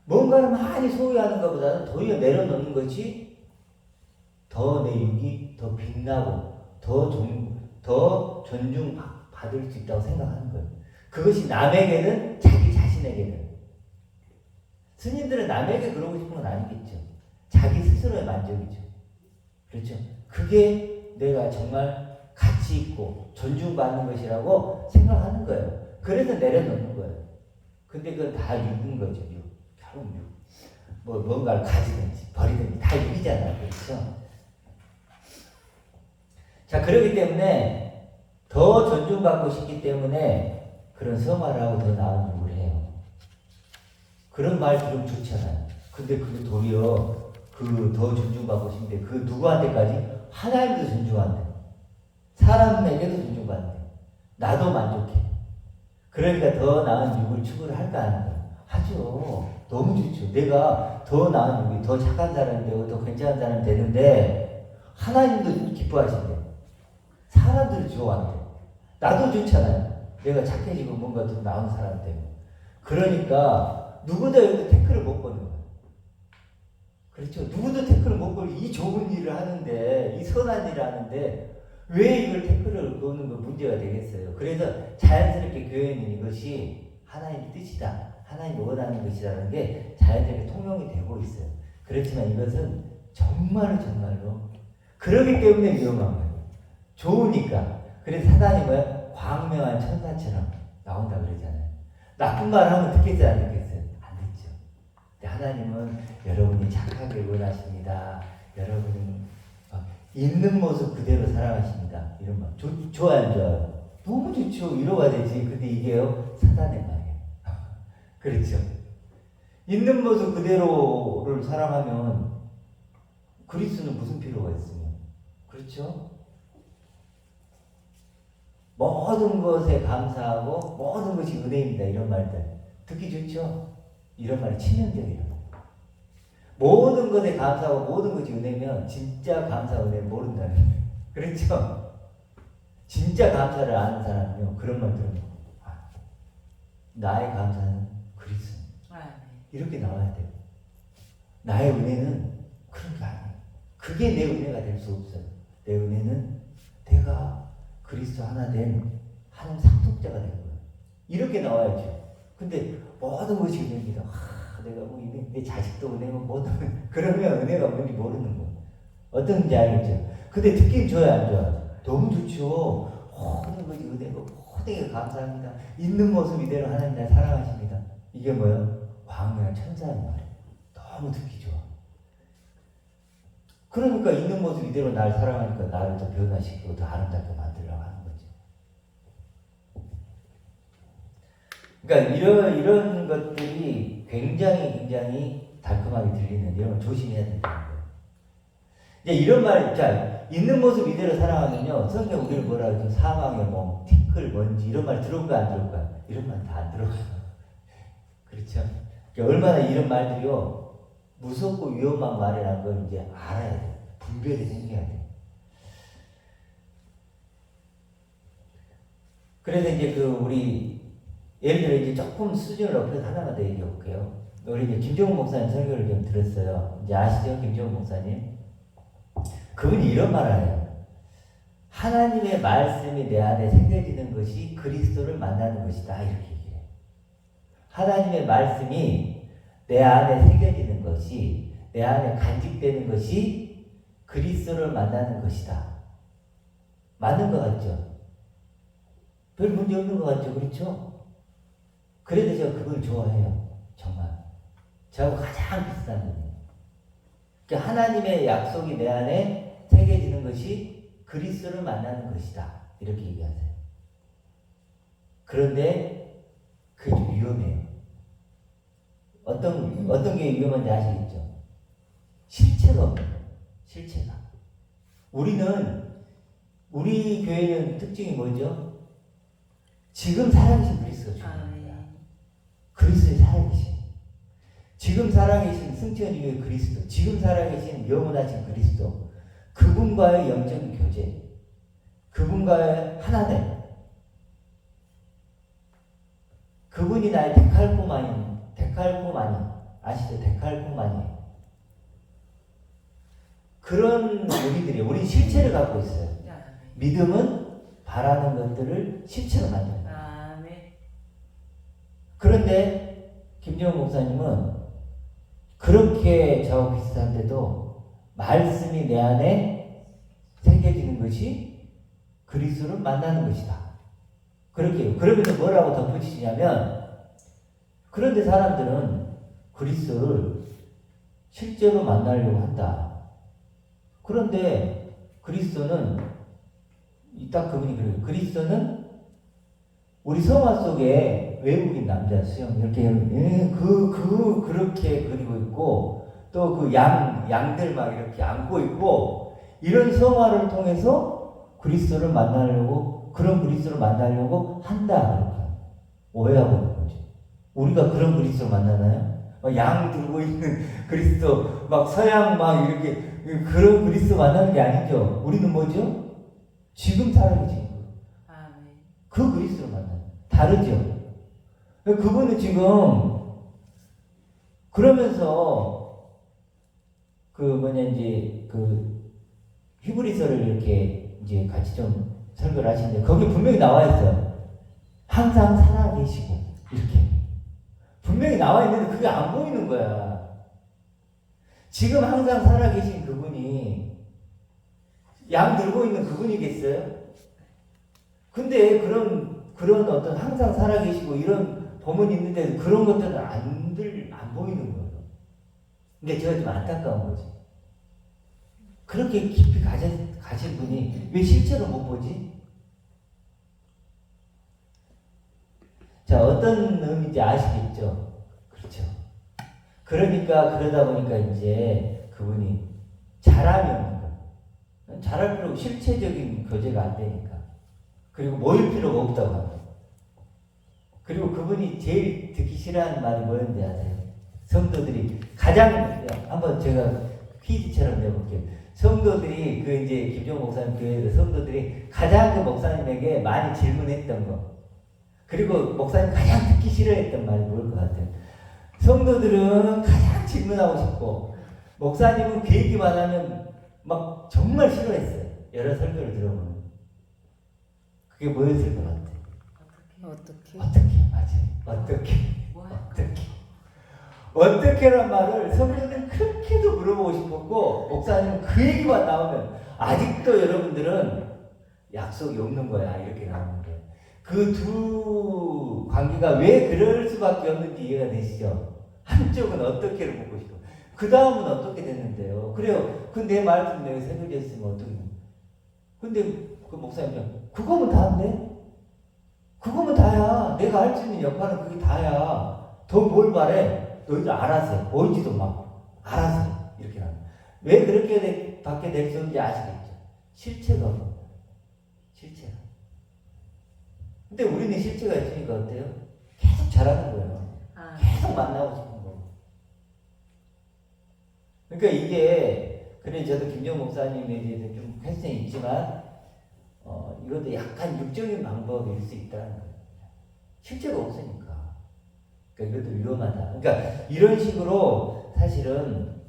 뭔가를 많이 소유하는 것보다는 도리어 내려놓는 것이 더 내 육이 더 빛나고 더 존중받을 수 있다고 생각하는 거예요. 그것이 남에게는 자기 자신에게는. 스님들은 남에게 그러고 싶은 건 아니겠죠. 자기 스스로의 만족이죠. 그렇죠? 그게 내가 정말 가치 있고 존중받는 것이라고 생각하는 거예요. 그래서 내려놓는 거예요. 근데 그건 다 육인 거죠. 육. 결국 육. 뭔가를 가지든지 버리든지 다 육이잖아요. 그렇죠? 자, 그렇기 때문에 더 존중받고 싶기 때문에 그런 성화를 하고 더 나은 욕을 해요. 그런 말 들으면 좋잖아요. 근데 그게 도리어 더 존중받고 싶은데 그 누구한테까지? 하나님도 존중한대. 사람에게도 존중받는데. 나도 만족해. 그러니까 더 나은 육을 추구를 할까 하는 거예요. 하죠. 너무 좋죠. 내가 더 나은 육이 더 착한 사람이 되고 더 괜찮은 사람이 되는데 하나님도 기뻐하신대. 사람들이 좋아한대. 나도 좋잖아요. 내가 착해지고 뭔가 더 나은 사람 되고. 그러니까 누구도 여기 태클을 못 거는 거예요. 그렇죠. 누구도 태클을 못 걸고 이 좋은 일을 하는데, 이 선한 일을 하는데, 왜 이걸 태클을 거는 거 문제가 되겠어요. 그래서 자연스럽게 교회는 이것이 하나님의 뜻이다. 하나님이 원하는 것이라는 게 자연스럽게 통용이 되고 있어요. 그렇지만 이것은 정말로 그러기 때문에 위험한 거예요. 좋으니까. 그래서 사단이 뭐야? 광명한 천사처럼 나온다 그러잖아요. 나쁜 말 하면 듣겠어요, 안 듣겠어요? 안 듣죠. 근데 하나님은 여러분이 착하게 원하십니다. 여러분이 있는 모습 그대로 사랑하십니다. 이런 말. 좋아요, 안 좋아요? 너무 좋죠. 위로가 되지. 근데 이게요, 사단의 말이에요. 그렇죠. 있는 모습 그대로를 사랑하면 그리스도는 무슨 필요가 있으면? 그렇죠? 모든 것에 감사하고 모든 것이 은혜입니다. 이런 말들. 듣기 좋죠? 이런 말 치명적이에요. 모든 것에 감사하고 모든 것이 은혜면 진짜 감사 은혜 모른다는 거예요. 그렇죠? 진짜 감사를 아는 사람은요, 그런 말 들으면 나의 감사는 그리스도. 이렇게 나와야 돼요. 나의 은혜는 그런 게 아니에요. 그게 내 은혜가 될 수 없어요. 내 은혜는 내가 그리스도 하나 된 하나님 상속자가 된 거예요. 이렇게 나와야죠. 근데 모든 것이 은혜입니다. 내가 뭐 내 자식도 은혜고 뭐든 그러면 은혜가 뭔지 모르는 거예요. 어떤지 알겠죠? 근데 듣긴 좋아요, 안 좋아요? 너무 좋죠. 모든 것이 은혜고 모든 게 감사합니다. 있는 모습 이대로 하나님 날 사랑하십니다. 이게 뭐예요? 광명한 천사의 말이에요. 너무 듣기 좋아. 그러니까 있는 모습 이대로 날 사랑하니까 나를 더 변화시키고 더 아름답게 만들려고 하는 거죠. 그러니까 이런 것들이 굉장히 달콤하게 들리는 이런 걸 조심해야 된다는 거예요. 이제 이런 말, 자, 있는 모습 이대로 사랑하면요, 성경 우리를 뭐라 하죠? 사망의 몸, 티끌, 먼지, 이런 말 들어올까 안 들어올까? 이런 말 다 안 들어가요. 그렇죠? 그러니까 얼마나 이런 말들이요, 무섭고 위험한 말이라는 걸 이제 알아야 돼요. 분별이 생겨야 돼요. 그래서 이제 우리, 예를 들어 이제 조금 수준을 높여서 하나만 더 얘기해 볼게요. 우리 이제 김종훈 목사님 설교를 좀 들었어요. 이제 아시죠? 김종훈 목사님. 그분이 이런 말을 해요. 하나님의 말씀이 내 안에 새겨지는 것이 그리스도를 만나는 것이다. 이렇게 얘기해요. 하나님의 말씀이 내 안에 새겨지는 것이, 내 안에 간직되는 것이 그리스도를 만나는 것이다. 맞는 것 같죠? 별 문제 없는 것 같죠? 그렇죠? 그래도 제가 그걸 좋아해요. 정말. 저하고 가장 비슷한 분이에요. 그러니까 하나님의 약속이 내 안에 새겨지는 것이 그리스도를 만나는 것이다. 이렇게 얘기하세요. 그런데 그게 좀 위험해요. 어떤 게 위험한지 아시겠죠? 실체가 없는 거예요. 실체가. 우리 교회는 특징이 뭐죠? 지금 살아계신 그리스도가 중요한 거야. 그리스도의 살아계신. 지금 살아계신 승천이 교회 그리스도. 지금 살아계신 영원하신 그리스도. 그분과의 영적인 교제. 그분과의 하나됨. 그분이 나의 데칼코마니. 아시죠? 데칼코마니. 그런 우리 실체를 갖고 있어요. 믿음은 바라는 것들을 실체로 만듭니다. 그런데 김정은 목사님은 그렇게 저와 비슷한데도 말씀이 내 안에 새겨지는 것이 그리스도를 만나는 것이다. 그렇게 해요. 그러면서 뭐라고 덧붙이시냐면, 그런데 사람들은 그리스도를 실제로 만나려고 한다. 그런데 그리스도는, 딱 그분이 그래요. 그리스도는 우리 성화 속에 외국인 남자 수영 이렇게 그렇게 그리고 있고, 또 그 양들 막 이렇게 안고 있고, 이런 성화를 통해서 그리스도를 만나려고, 그런 그리스도를 만나려고 한다. 이렇게 오해하고 있는 거죠. 우리가 그런 그리스도를 만나나요? 양 들고 있는 그리스도, 막 서양 막 이렇게 그런 그리스도 만나는 게 아니죠. 우리는 뭐죠? 지금 살아계신 그 그리스도를 만나요. 다르죠. 그분은 지금 그러면서 그 뭐냐 이제 그 히브리서를 이렇게 이제 같이 좀 설교를 하시는데 거기 분명히 나와 있어요. 항상 살아계시고 이렇게 분명히 나와 있는데 그게 안 보이는 거야. 지금 항상 살아계신 그분이 양 들고 있는 그분이겠어요? 근데 그런 어떤 항상 살아계시고 이런 법문이 있는데 그런 것들은 안 보이는 거예요. 근데 제가 좀 안타까운 거지. 그렇게 깊이 가신 분이 왜 실제로 못 보지? 자, 어떤 의미인지 아시겠죠? 그렇죠. 그러니까 그러다 보니까 이제 그분이 잘하면 잘할 필요 없고 실체적인 교제가 안 되니까. 그리고 모일 필요가 없다고 합니다. 그리고 그분이 제일 듣기 싫어하는 말이 뭐였는지 아세요? 성도들이 가장 한번 제가 퀴즈처럼 내볼게요. 성도들이 그 이제 김종 목사님 교회에서 성도들이 가장 그 목사님에게 많이 질문했던 거. 그리고 목사님 가장 듣기 싫어했던 말이 뭘 것 같아요? 성도들은 가장 질문하고 싶고 목사님은 그 얘기만 하면 막 정말 싫어했어요. 여러 설교를 들어보면. 그게 뭐였을 것 같아요? 어떻게? 맞아요. 어떻게란 말을 성도는 그렇게도 물어보고 싶었고 목사님은 그 얘기만 나오면 아직도 여러분들은 약속이 없는 거야. 이렇게 나오는 거예요. 그 두 관계가 왜 그럴 수밖에 없는지 이해가 되시죠? 한쪽은 어떻게를 묻고 싶어. 그 다음은 어떻게 됐는데요? 그래요. 그 내 말씀 내가 새겨졌으면 어떻게. 근데 그 목사님이 그거면 다인데? 그거면 다야. 내가 할 수 있는 역할은 그게 다야. 더 뭘 바래? 너희들 알아서 해. 보이지도 막 알아서 해. 이렇게 나와요. 왜 그렇게 받게 될 수 있는지 아시겠죠? 실체가 없는 거예요. 실체가. 근데 우리는 실체가 있으니까 어때요? 계속 잘하는 거예요. 계속 만나고 싶은 거. 그러니까 이게 그래 저도 김정 목사님에 대해서 좀 퀘스천이 있지만 이것도 약간 육적인 방법일 수 있다는 거예요. 실제가 없으니까. 그러니까 이것도 위험하다. 그러니까 이런 식으로 사실은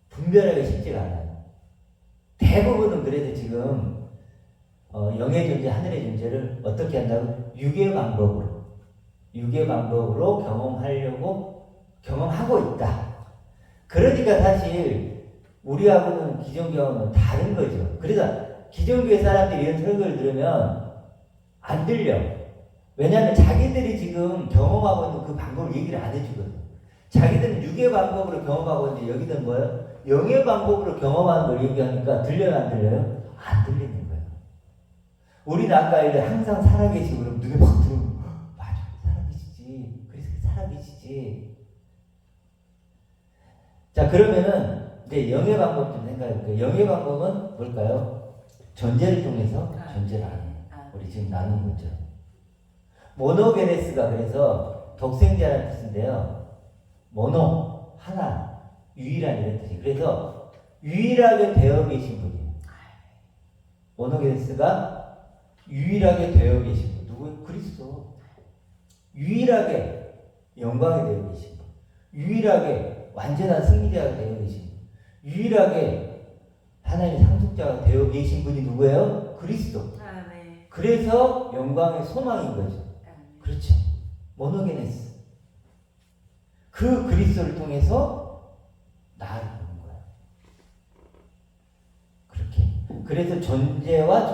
분별하기 쉽지가 않아요. 대부분은 그래도 지금 영의 존재, 하늘의 존재를 어떻게 한다고? 육의 방법으로 경험하고 있다. 그러니까 사실 우리하고는 기존교하고는 다른 거죠. 그래서 기존교회 사람들이 이런 설교를 들으면 안 들려. 왜냐하면 자기들이 지금 경험하고 있는 그 방법을 얘기를 안 해주거든. 자기들은 육의 방법으로 경험하고 있는데 여기는 뭐예요? 영의 방법으로 경험하는 걸 얘기하니까 들려요, 안 들려요? 안 들리는 거예요. 우리는 아까 이제 항상 살아계시고 그러면 눈에 팍 들어오면 맞아, 살아계시지. 그래서 살아계시지. 자, 그러면은 이제 영의 방법 좀 생각해 볼게요. 영의 방법은 뭘까요? 존재를 통해서 존재를 하는. 우리 지금 나눈 거죠. 모노게네스가 그래서 독생자라는 뜻인데요. 모노, 하나, 유일한 이런 뜻이에요. 그래서 유일하게 되어 계신 분이에요. 모노게네스가 유일하게 되어 계신 분. 누구예요? 그리스도. 유일하게 영광이 되어 계신 분. 유일하게 완전한 승리자가 되어 계신 분. 유일하게 하나님의 상속자가 되어 계신 분이 누구예요? 그리스도. 그래서 영광의 소망인 거죠. 그렇죠. 모노게네스. 그 그리스도를 통해서 나를 보는 거야. 그렇게. 그래서 존재와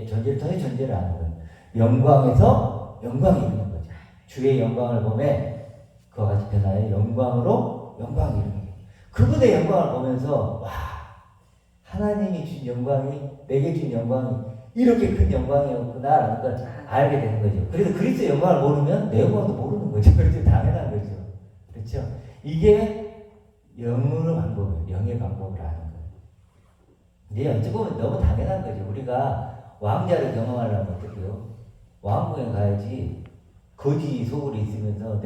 존재를 통해 존재를 아는 거예요. 영광에서 영광이 이루는 거죠. 주의 영광을 보면 그와 같이 변화의 영광으로 영광이 이루는 거예요. 그분의 영광을 보면서 와, 하나님이 준 영광이 내게 준 영광이 이렇게 큰 영광이었구나라는 걸 알게 되는 거죠. 그래서 그리스도의 영광을 모르면 내 영광도 모르는 거죠. 그렇죠. 당연한 거죠. 그렇죠. 이게 영의 방법을 아는 거예요. 근데 어찌 보면 너무 당연한 거죠. 우리가 왕자를 경험하려면 어떻게 해요? 왕궁에 가야지. 거지 속으로 있으면서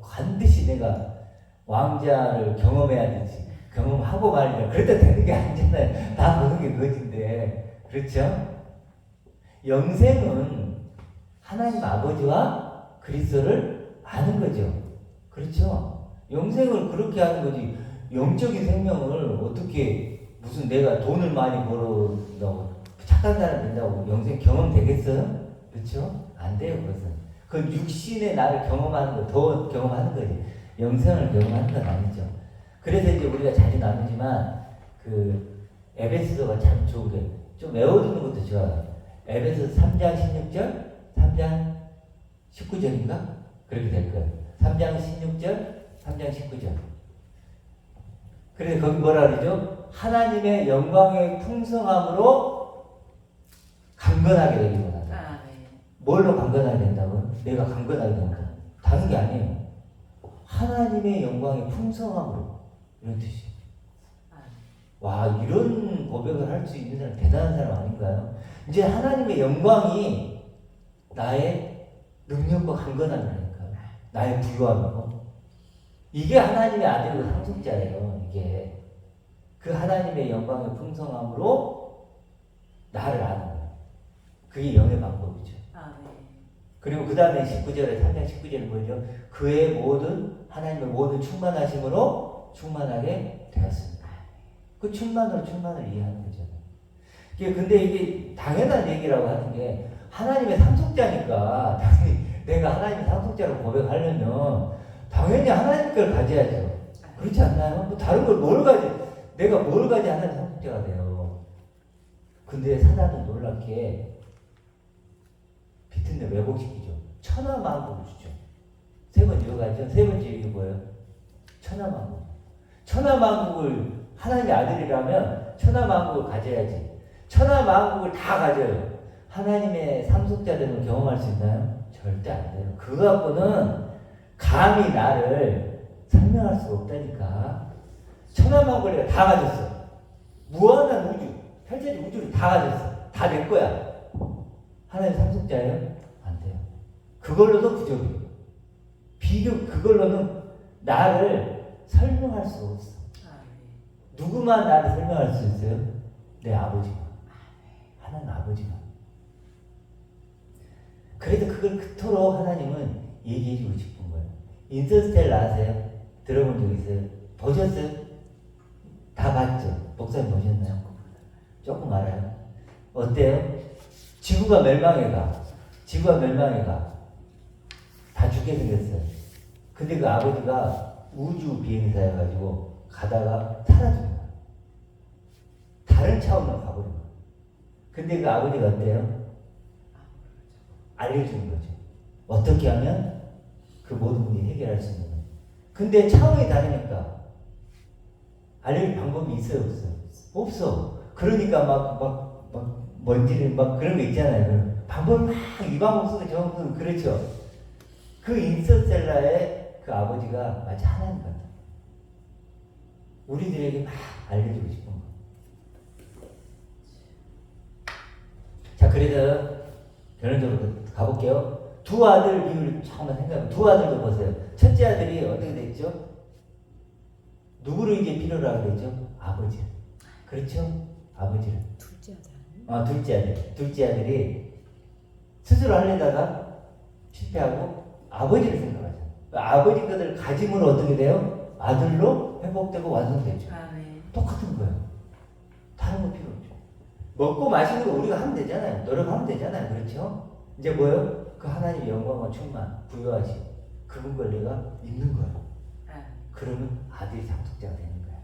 반드시 내가 왕자를 경험해야 되지. 경험하고 말이야. 그래도 되는 게 아니잖아요. 다 보는 게 거지인데. 그렇죠? 영생은 하나님 아버지와 그리스도를 아는 거죠. 그렇죠? 영생을 그렇게 하는 거지. 영적인 생명을 어떻게 무슨 내가 돈을 많이 벌어다고 착한 사람 된다고 영생 경험 되겠어요? 그렇죠? 안 돼요, 그것은. 그건 육신의 나를 경험하는 거, 더 경험하는 거지. 영생을 경험하는 건 아니죠. 그래서 이제 우리가 자주 나누지만 그 에베소서가 참 좋은 게 좀 외워두는 것도 좋아요. 에베소서 3장 16절, 3장 19절인가? 그렇게 될 거예요. 3장 16절, 3장 19절. 그래서 거기 뭐라 그러죠? 하나님의 영광의 풍성함으로 강건하게 되기 원한다. 뭘로 강건하게 된다고요? 내가 강건하게 된다. 다른 게 아니에요. 하나님의 영광의 풍성함으로. 이런 뜻이에요. 와, 이런 고백을 할 수 있는 사람 대단한 사람 아닌가요? 이제 하나님의 영광이 나의 능력과 강건함이니까요. 나의 부유함이고. 이게 하나님의 아들이고 상속자예요. 이게 그 하나님의 영광의 풍성함으로 나를 아는 거예요. 그게 영의 방법이죠. 그리고 그 다음에 19절에 3장 19절에 뭐죠? 그의 모든 하나님의 모든 충만하심으로 충만하게 되었습니다. 그 충만을 이해하는 거잖아요. 근데 이게 당연한 얘기라고 하는 게 하나님의 상속자니까 당연히 내가 하나님의 상속자로 고백하려면 당연히 하나님 걸 가져야죠. 그렇지 않나요? 뭐 다른 걸 뭘 가지? 내가 뭘 가지 하나님 상속자가 돼요. 근데 사단은 놀랍게 비튼데 왜곡시키죠. 천하만국을 주죠. 세 번째 이거가죠. 세 번째 이게 뭐예요? 천하만국. 천하만국을 하나님의 아들이라면 천하만국을 가져야지. 천하만국을 다 가져요. 하나님의 상속자됨을 경험할 수 있나요? 절대 안 돼요. 그거 갖고는 감히 나를 설명할 수가 없다니까. 천하만국을 내가 다 가졌어. 무한한 우주, 펼쳐진 우주를 다 가졌어. 다 내 거야. 하나님 상속자예요? 안 돼요. 그걸로도 부족해요. 그걸로는 나를 설명할 수가 없어. 누구만 나를 설명할 수 있어요? 내 아버지가. 하나님 아버지가. 그래도 그걸 그토록 하나님은 얘기해주고 싶은 거예요. 인터스텔라 아세요? 들어본 적 있어요? 보셨어요? 다 봤죠? 목사님 보셨나요? 조금 알아요? 어때요? 지구가 멸망해가. 다 죽게 생겼어요. 근데 그 아버지가 우주 비행사여가지고 가다가 사라진 거야. 다른 차원으로 가버린 거야. 근데 그 아버지가 어때요? 알려주는 거죠. 어떻게 하면 그 모든 문제 해결할 수 있는 거예요. 근데 차원이 다르니까 알려줄 방법이 있어요, 없어요? 없어. 그러니까 막 먼지를 막 그런 거 있잖아요. 방법을 이 방법 쓰고 저 방법 쓰고 그렇죠. 그 인터스텔라의 그 아버지가 마치 하나님 같아요. 우리들에게 막 알려주고 싶은 거. 자, 그래서 결론적으로 가볼게요. 두 아들 비율을 한번 생각해보세요. 두 아들도 보세요. 첫째 아들이 어떻게 됐죠? 누구를 이제 필요로 하게 되죠? 아버지. 그렇죠? 아버지를. 둘째 아들. 둘째 아들이 스스로 하려다가 실패하고 아버지를 생각하죠. 아버지 것을 가짐으로 어떻게 돼요? 아들로 회복되고 완성되죠. 똑같은 거예요. 다른 거 필요 없죠. 먹고 마시는 거 우리가 하면 되잖아요. 노력하면 되잖아요. 그렇죠? 이제 뭐예요? 그 하나님의 영광과 충만, 부여하심. 그분 걸 내가 있는 거예요. 그러면 아들이 상속자가 되는 거예요.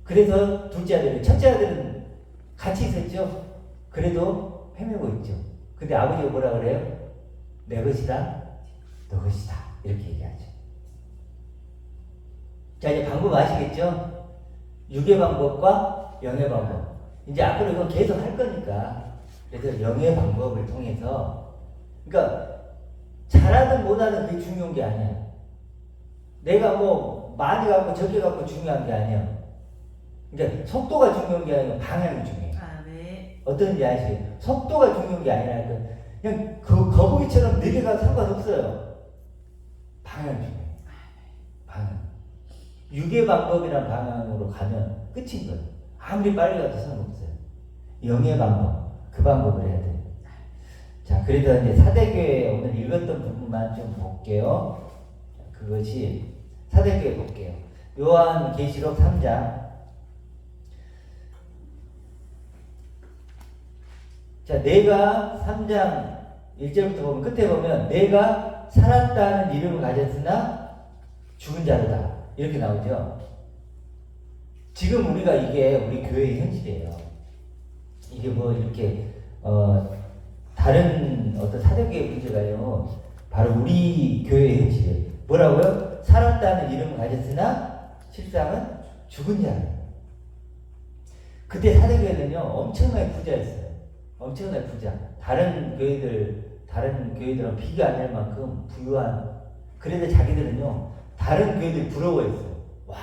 그래서 둘째 아들은, 첫째 아들은 같이 있었죠. 그래도 헤매고 있죠. 근데 아버지가 뭐라 그래요? 내 것이다, 너 것이다. 이렇게 얘기하죠. 자, 이제 방법 아시겠죠? 육의 방법과 영의 방법. 이제 앞으로 이건 계속 할 거니까. 그래서 영의 방법을 통해서, 그러니까 잘하든 못하든 그게 중요한 게 아니야. 내가 뭐 많이 갖고 적게 갖고 중요한 게 아니야. 그러니까 속도가 중요한 게 아니라 방향이 중요해. 어떤지 아시죠? 속도가 중요한 게 아니라 그냥 거북이처럼 느리게 가도 상관없어요. 방향이 중요해. 방향. 육의 방법이란 방향으로 가면 끝인 거예요. 아무리 빨리 가도 상관없어요. 영의 방법, 그 방법을 해야 돼요. 자, 그래서 이제 사대교회 오늘 읽었던 부분만 좀 볼게요. 그것이 사대교회 볼게요. 요한계시록 3장. 자, 내가 3장 1절부터 보면 끝에 보면 내가 살았다는 이름을 가졌으나 죽은 자로다. 이렇게 나오죠. 지금 우리가 이게 우리 교회의 현실이에요. 이게 뭐 이렇게 다른 어떤 사대교회 문제가요. 바로 우리 교회의 현실이에요. 뭐라고요? 살았다는 이름을 가졌으나 실상은 죽은 자예요. 그때 사대교회는요 엄청나게 부자였어요. 엄청나게 부자. 다른 교회들은 비교 안 될 만큼 부유한. 그런데 자기들은요 다른 교회들이 부러워했어요. 와,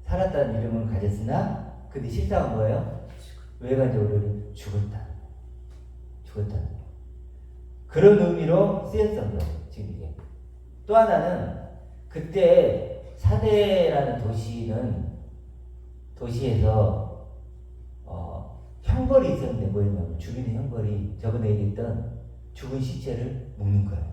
살았다는 이름을 가졌으나 근데 실상은 뭐예요? 외관적으로 죽었다. 그런 의미로 쓰였던 거예요. 지금 이게. 또 하나는 그때 사대라는 도시에서 형벌이 있었는데 뭐였냐면 죽이는 형벌이 저번에 얘기했던 죽은 시체를 먹는 거예요.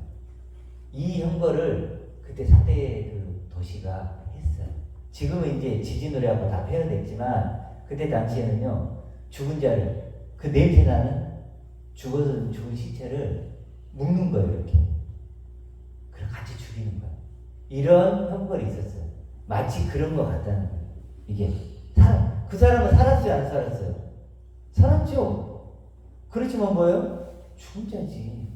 이 형벌을 그때 사대 그 도시가 했어요. 지금은 이제 지진으로 다 폐허됐지만 그때 당시에는요 죽은 자를 그 냄새 나는 죽은 시체를 묶는 거예요. 이렇게. 그래 같이 죽이는 거예요. 이런 형벌이 있었어요. 마치 그런 것 같다는 거예요. 이게 그 사람은 살았어요, 안 살았어요? 살았죠. 그렇지만 뭐예요? 죽은 자지.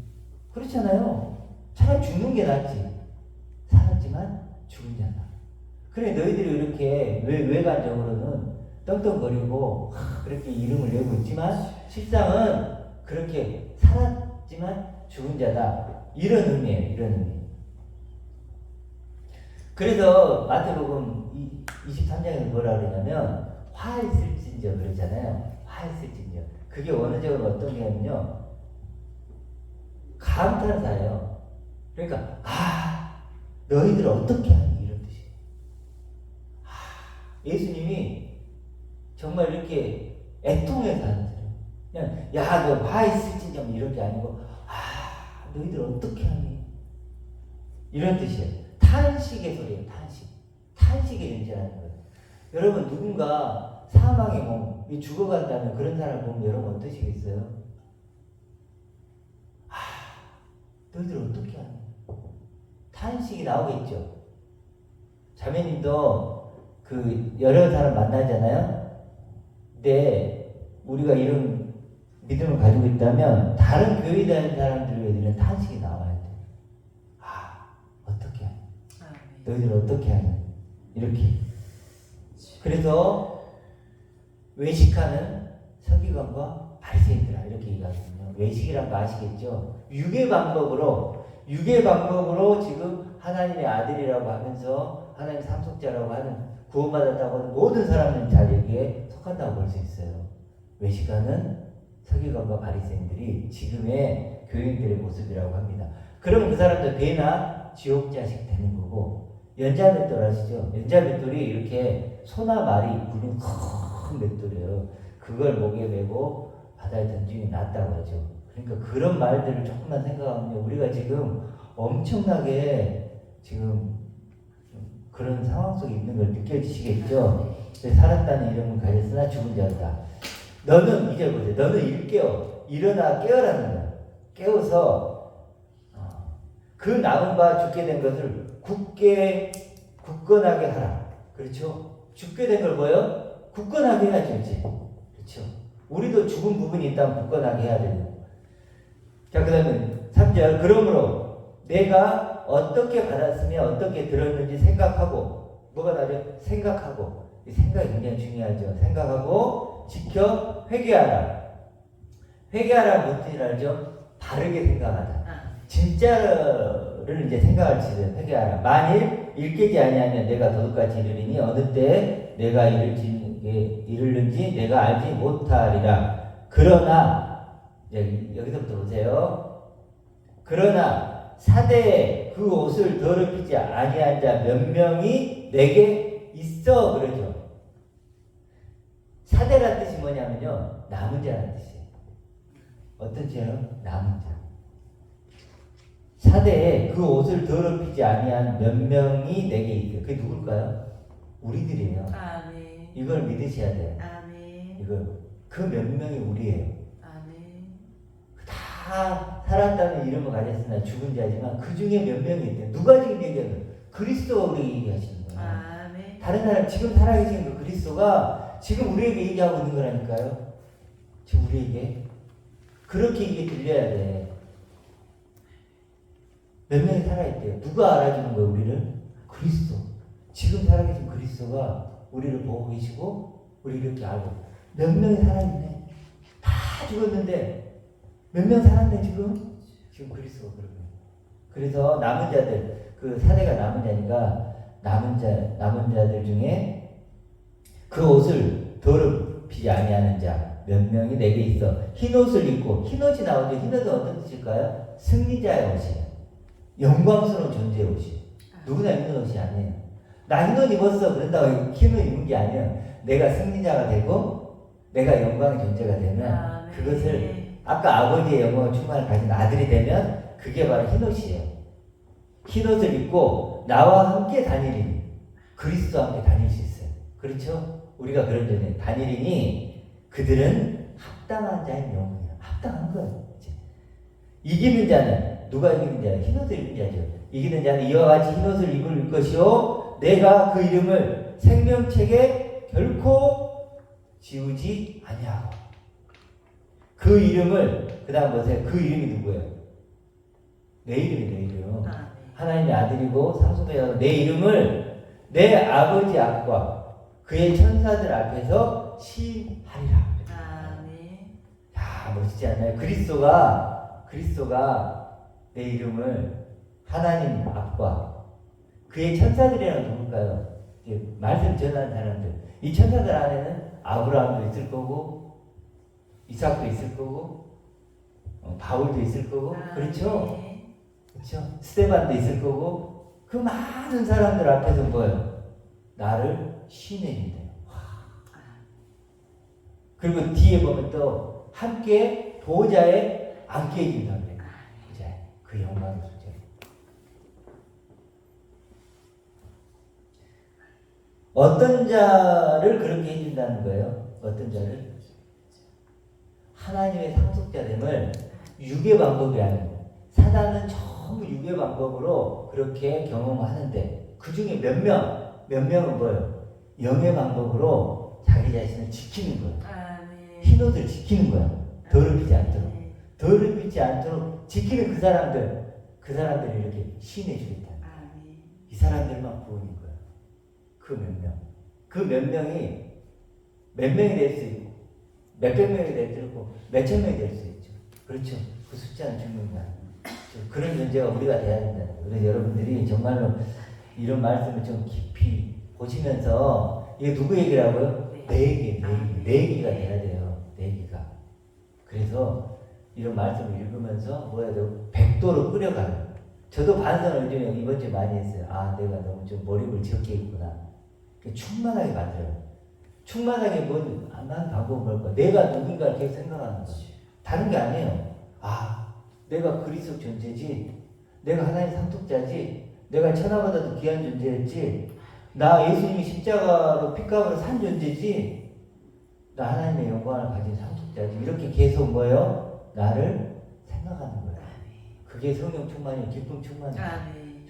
그렇잖아요. 차라리 죽는 게 낫지. 살았지만 죽은 자다. 그래 너희들이 이렇게 외관적으로는 떵떵거리고 그렇게 이름을 내고 있지만 실상은 그렇게 살았지만 죽은 자다. 이런 의미예요. 이런 의미. 그래서 마태복음 23장에서 뭐라 그러냐면 화했을진저 그러잖아요. 화했을진저. 그게 원어적으로 어떤 게냐면요 감탄사예요. 그러니까 너희들 어떻게 하니 이런 뜻이에요. 예수님이 정말 이렇게 애통해서 하는 소리예요. 그냥 야 너 화했을진저 이런 게 아니고 너희들 어떻게 하니 이런 뜻이에요. 탄식의 소리예요. 탄식의 연재라는 거예요. 여러분 누군가 사망의 몸 죽어간다면 그런 사람을 보면 여러분 어떠시겠어요? 너희들 어떻게 하니? 탄식이 나오겠죠. 자매님도 그 여러 사람 만나잖아요. 근데 우리가 이런 믿음을 가지고 있다면 다른 교회에 다니는 사람들에게는 탄식이 나와야 돼. 어떻게 하니? 너희들 어떻게 하니? 이렇게. 그래서 외식하는 서기관과 바리새인들아 이렇게 얘기하거든요. 외식이란 거 아시겠죠? 육의 방법으로 지금 하나님의 아들이라고 하면서 하나님 삼속자라고 하는 구원받았다고 하는 모든 사람은 자기에게 속한다고 볼 수 있어요. 외식하는 서기관과 바리새인들이 지금의 교인들의 모습이라고 합니다. 그러면 그 사람들 배나 지옥 자식 되는 거고, 연자맷돌 아시죠? 연자맷돌이 이렇게 소나 말이 굵은 큰 맷돌이에요. 그걸 목에 메고 바다에 던지는 게 낫다고 하죠. 그러니까 그런 말들을 조금만 생각하면 우리가 지금 엄청나게 지금 그런 상황 속에 있는 걸 느껴지시겠죠? 살았다는 이름은 가졌으나 죽은 자다. 너는 이제 보세요. 너는 일깨어 일어나 깨어라는 거야. 깨어서 그 남은 바 죽게 된 것을 굳건하게 하라. 그렇죠? 죽게 된 걸 뭐예요? 굳건하게 해야죠. 이제. 그렇죠? 우리도 죽은 부분이 있다면 굳건하게 해야 되고. 자, 그 다음에 3절. 그러므로 내가 어떻게 받았으며 어떻게 들었는지 생각하고, 뭐가 나죠? 생각하고. 이 생각이 굉장히 중요하죠. 생각하고 지켜 회개하라. 회개하라 무슨 일 알죠? 바르게 생각하다. 진짜를 이제 생각할 수 있어요. 회개하라. 만일 일깨지 아니하면 내가 도둑같이 이르리니 어느 때 내가 이르는지 내가 알지 못하리라. 그러나 여기서부터 보세요. 그러나 사대에 그 옷을 더럽히지 아니한 자 몇 명이 내게 있어 그러죠. 사대란 뜻이 뭐냐면요, 남은 자라는 뜻이에요. 어떤 자요? 남은 자. 사대에 그 옷을 더럽히지 아니한 몇 명이 내게 있어. 그게 누굴까요? 우리들이에요. 아멘. 이걸 믿으셔야 돼요. 아멘. 이걸 그 몇 명이 우리예요. 아멘. 다 살았다는 이름을 가졌으나 죽은 자지만 그 중에 몇 명이 있대. 누가 지금 얘기하는 거예요? 그리스도가 우리에게 얘기하시는 거예요. 아멘. 다른 사람 지금 살아계신 그 그리스도가 지금 우리에게 얘기하고 있는 거라니까요. 지금 우리에게 그렇게 이게 들려야 돼. 몇 명이 살아있대요. 누가 알아주는 거예요, 우리를? 그리스도. 지금 살아계신 그리스도가 우리를 보고 계시고, 우리 이렇게 알고. 몇 명이 살아있네. 다 죽었는데, 몇 명 살았네, 지금? 지금 그리스도가 그러면. 그래서 남은 자들, 그 사대가 남은 자니까, 남은 자들 중에 그 옷을 더럽히지 아니하는 자, 몇 명이 내게 있어. 흰 옷을 입고, 흰 옷이 나오죠. 흰 옷은 어떤 뜻일까요? 승리자의 옷이에요. 영광스러운 존재의 옷이. 누구나 입는 옷이 아니에요. 나 흰 옷 입었어. 그런다고 흰 옷 입은 게 아니에요. 내가 승리자가 되고 내가 영광의 존재가 되면 그것을 아까 아버지의 영광을 충만을 가진 아들이 되면 그게 바로 흰 옷이에요. 흰 옷을 입고 나와 함께 다니리니 그리스도와 함께 다닐 수 있어요. 그렇죠? 우리가 그런 존재. 다니리니 그들은 합당한 자인 영혼이에요. 합당한 거예요. 이제. 이기는 자는 누가 이기는 자는 흰 옷을 입은 자죠. 이기는 자는 이와 같이 흰 옷을 입을 것이요 내가 그 이름을 생명책에 결코 지우지 아니하고. 그 이름을 그 다음 보세요. 그 이름이 누구예요? 내 이름이 내 이름. 하나님의 아들이고 상속자가 내 이름을 내 아버지 앞과 그의 천사들 앞에서 시하리라. 아멘. 야, 멋지지 않나요? 그리스도가 내 이름을 하나님 앞과 그의 천사들이랑 누굴까요? 이제 말씀 전하는 사람들. 이 천사들 안에는 아브라함도 있을 거고, 이삭도 있을 거고, 바울도 있을 거고, 그렇죠? 그렇죠? 스테반도 있을 거고, 그 많은 사람들 앞에서 뭐예요? 나를 시인해준대요. 그리고 뒤에 보면 또 함께 보좌에 앉게 해준다고 그래요. 보좌에. 그 영광의 존재. 어떤 자를 그렇게 해준다는 거예요? 어떤 자를? 하나님의 상속자됨을 육의 방법이 아니고 사단은 전부 육의 방법으로 그렇게 경험하는데 그 중에 몇 명은 뭐예요? 영의 방법으로 자기 자신을 지키는 거예요. 흰 옷을 지키는 거야. 더럽히지 않도록. 더럽히지 않도록 지키는 그 사람들을 이렇게 시인해 주겠다. 이 사람들만 구원인 거야. 그 몇 명. 그 몇 명이 몇 명이 될 수 있고, 몇백 명이 될 수 있고, 몇천 명이 될 수 있죠. 그렇죠. 그 숫자는 중요한 그런 존재가 우리가 돼야 된다. 그래서 여러분들이 정말로 이런 말씀을 좀 깊이 보시면서, 이게 누구 얘기라고요? 내 얘기가 돼야 돼요. 내 얘기가. 그래서 이런 말씀을 읽으면서 뭐 해야 돼요? 백도로 끌어가는. 저도 반성을 요즘에 이번 주에 많이 했어요. 아, 내가 너무 좀 몰입을 적게 했구나. 충만하게 만들어요. 충만하게 뭔, 난 방법은 뭘까? 내가 누군가 이렇게 생각하는 거예요. 다른 게 아니에요. 아, 내가 그리스도 존재지. 내가 하나님 상속자지. 내가 천하보다도 귀한 존재였지. 나 예수님이 십자가로 핏값으로 산 존재지. 나 하나님의 영광을 가진 상속자지. 이렇게 계속 뭐예요? 나를 생각하는 거예요. 그게 성령 충만이에요. 기쁨 충만이에요.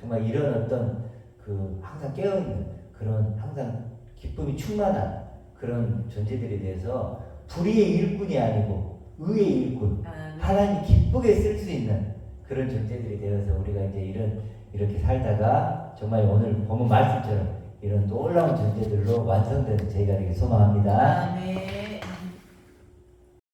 정말 이런 어떤 그 항상 깨어있는 그런 항상 기쁨이 충만한 그런 존재들에 대해서 불의의 일꾼이 아니고 의의 일꾼, 하나님 기쁘게 쓸 수 있는 그런 존재들이 되어서 우리가 이제 이렇게 살다가 정말 오늘 보면 말씀처럼 이런 놀라운 존재들로 완성되는 저희가 되길 소망합니다. 아멘.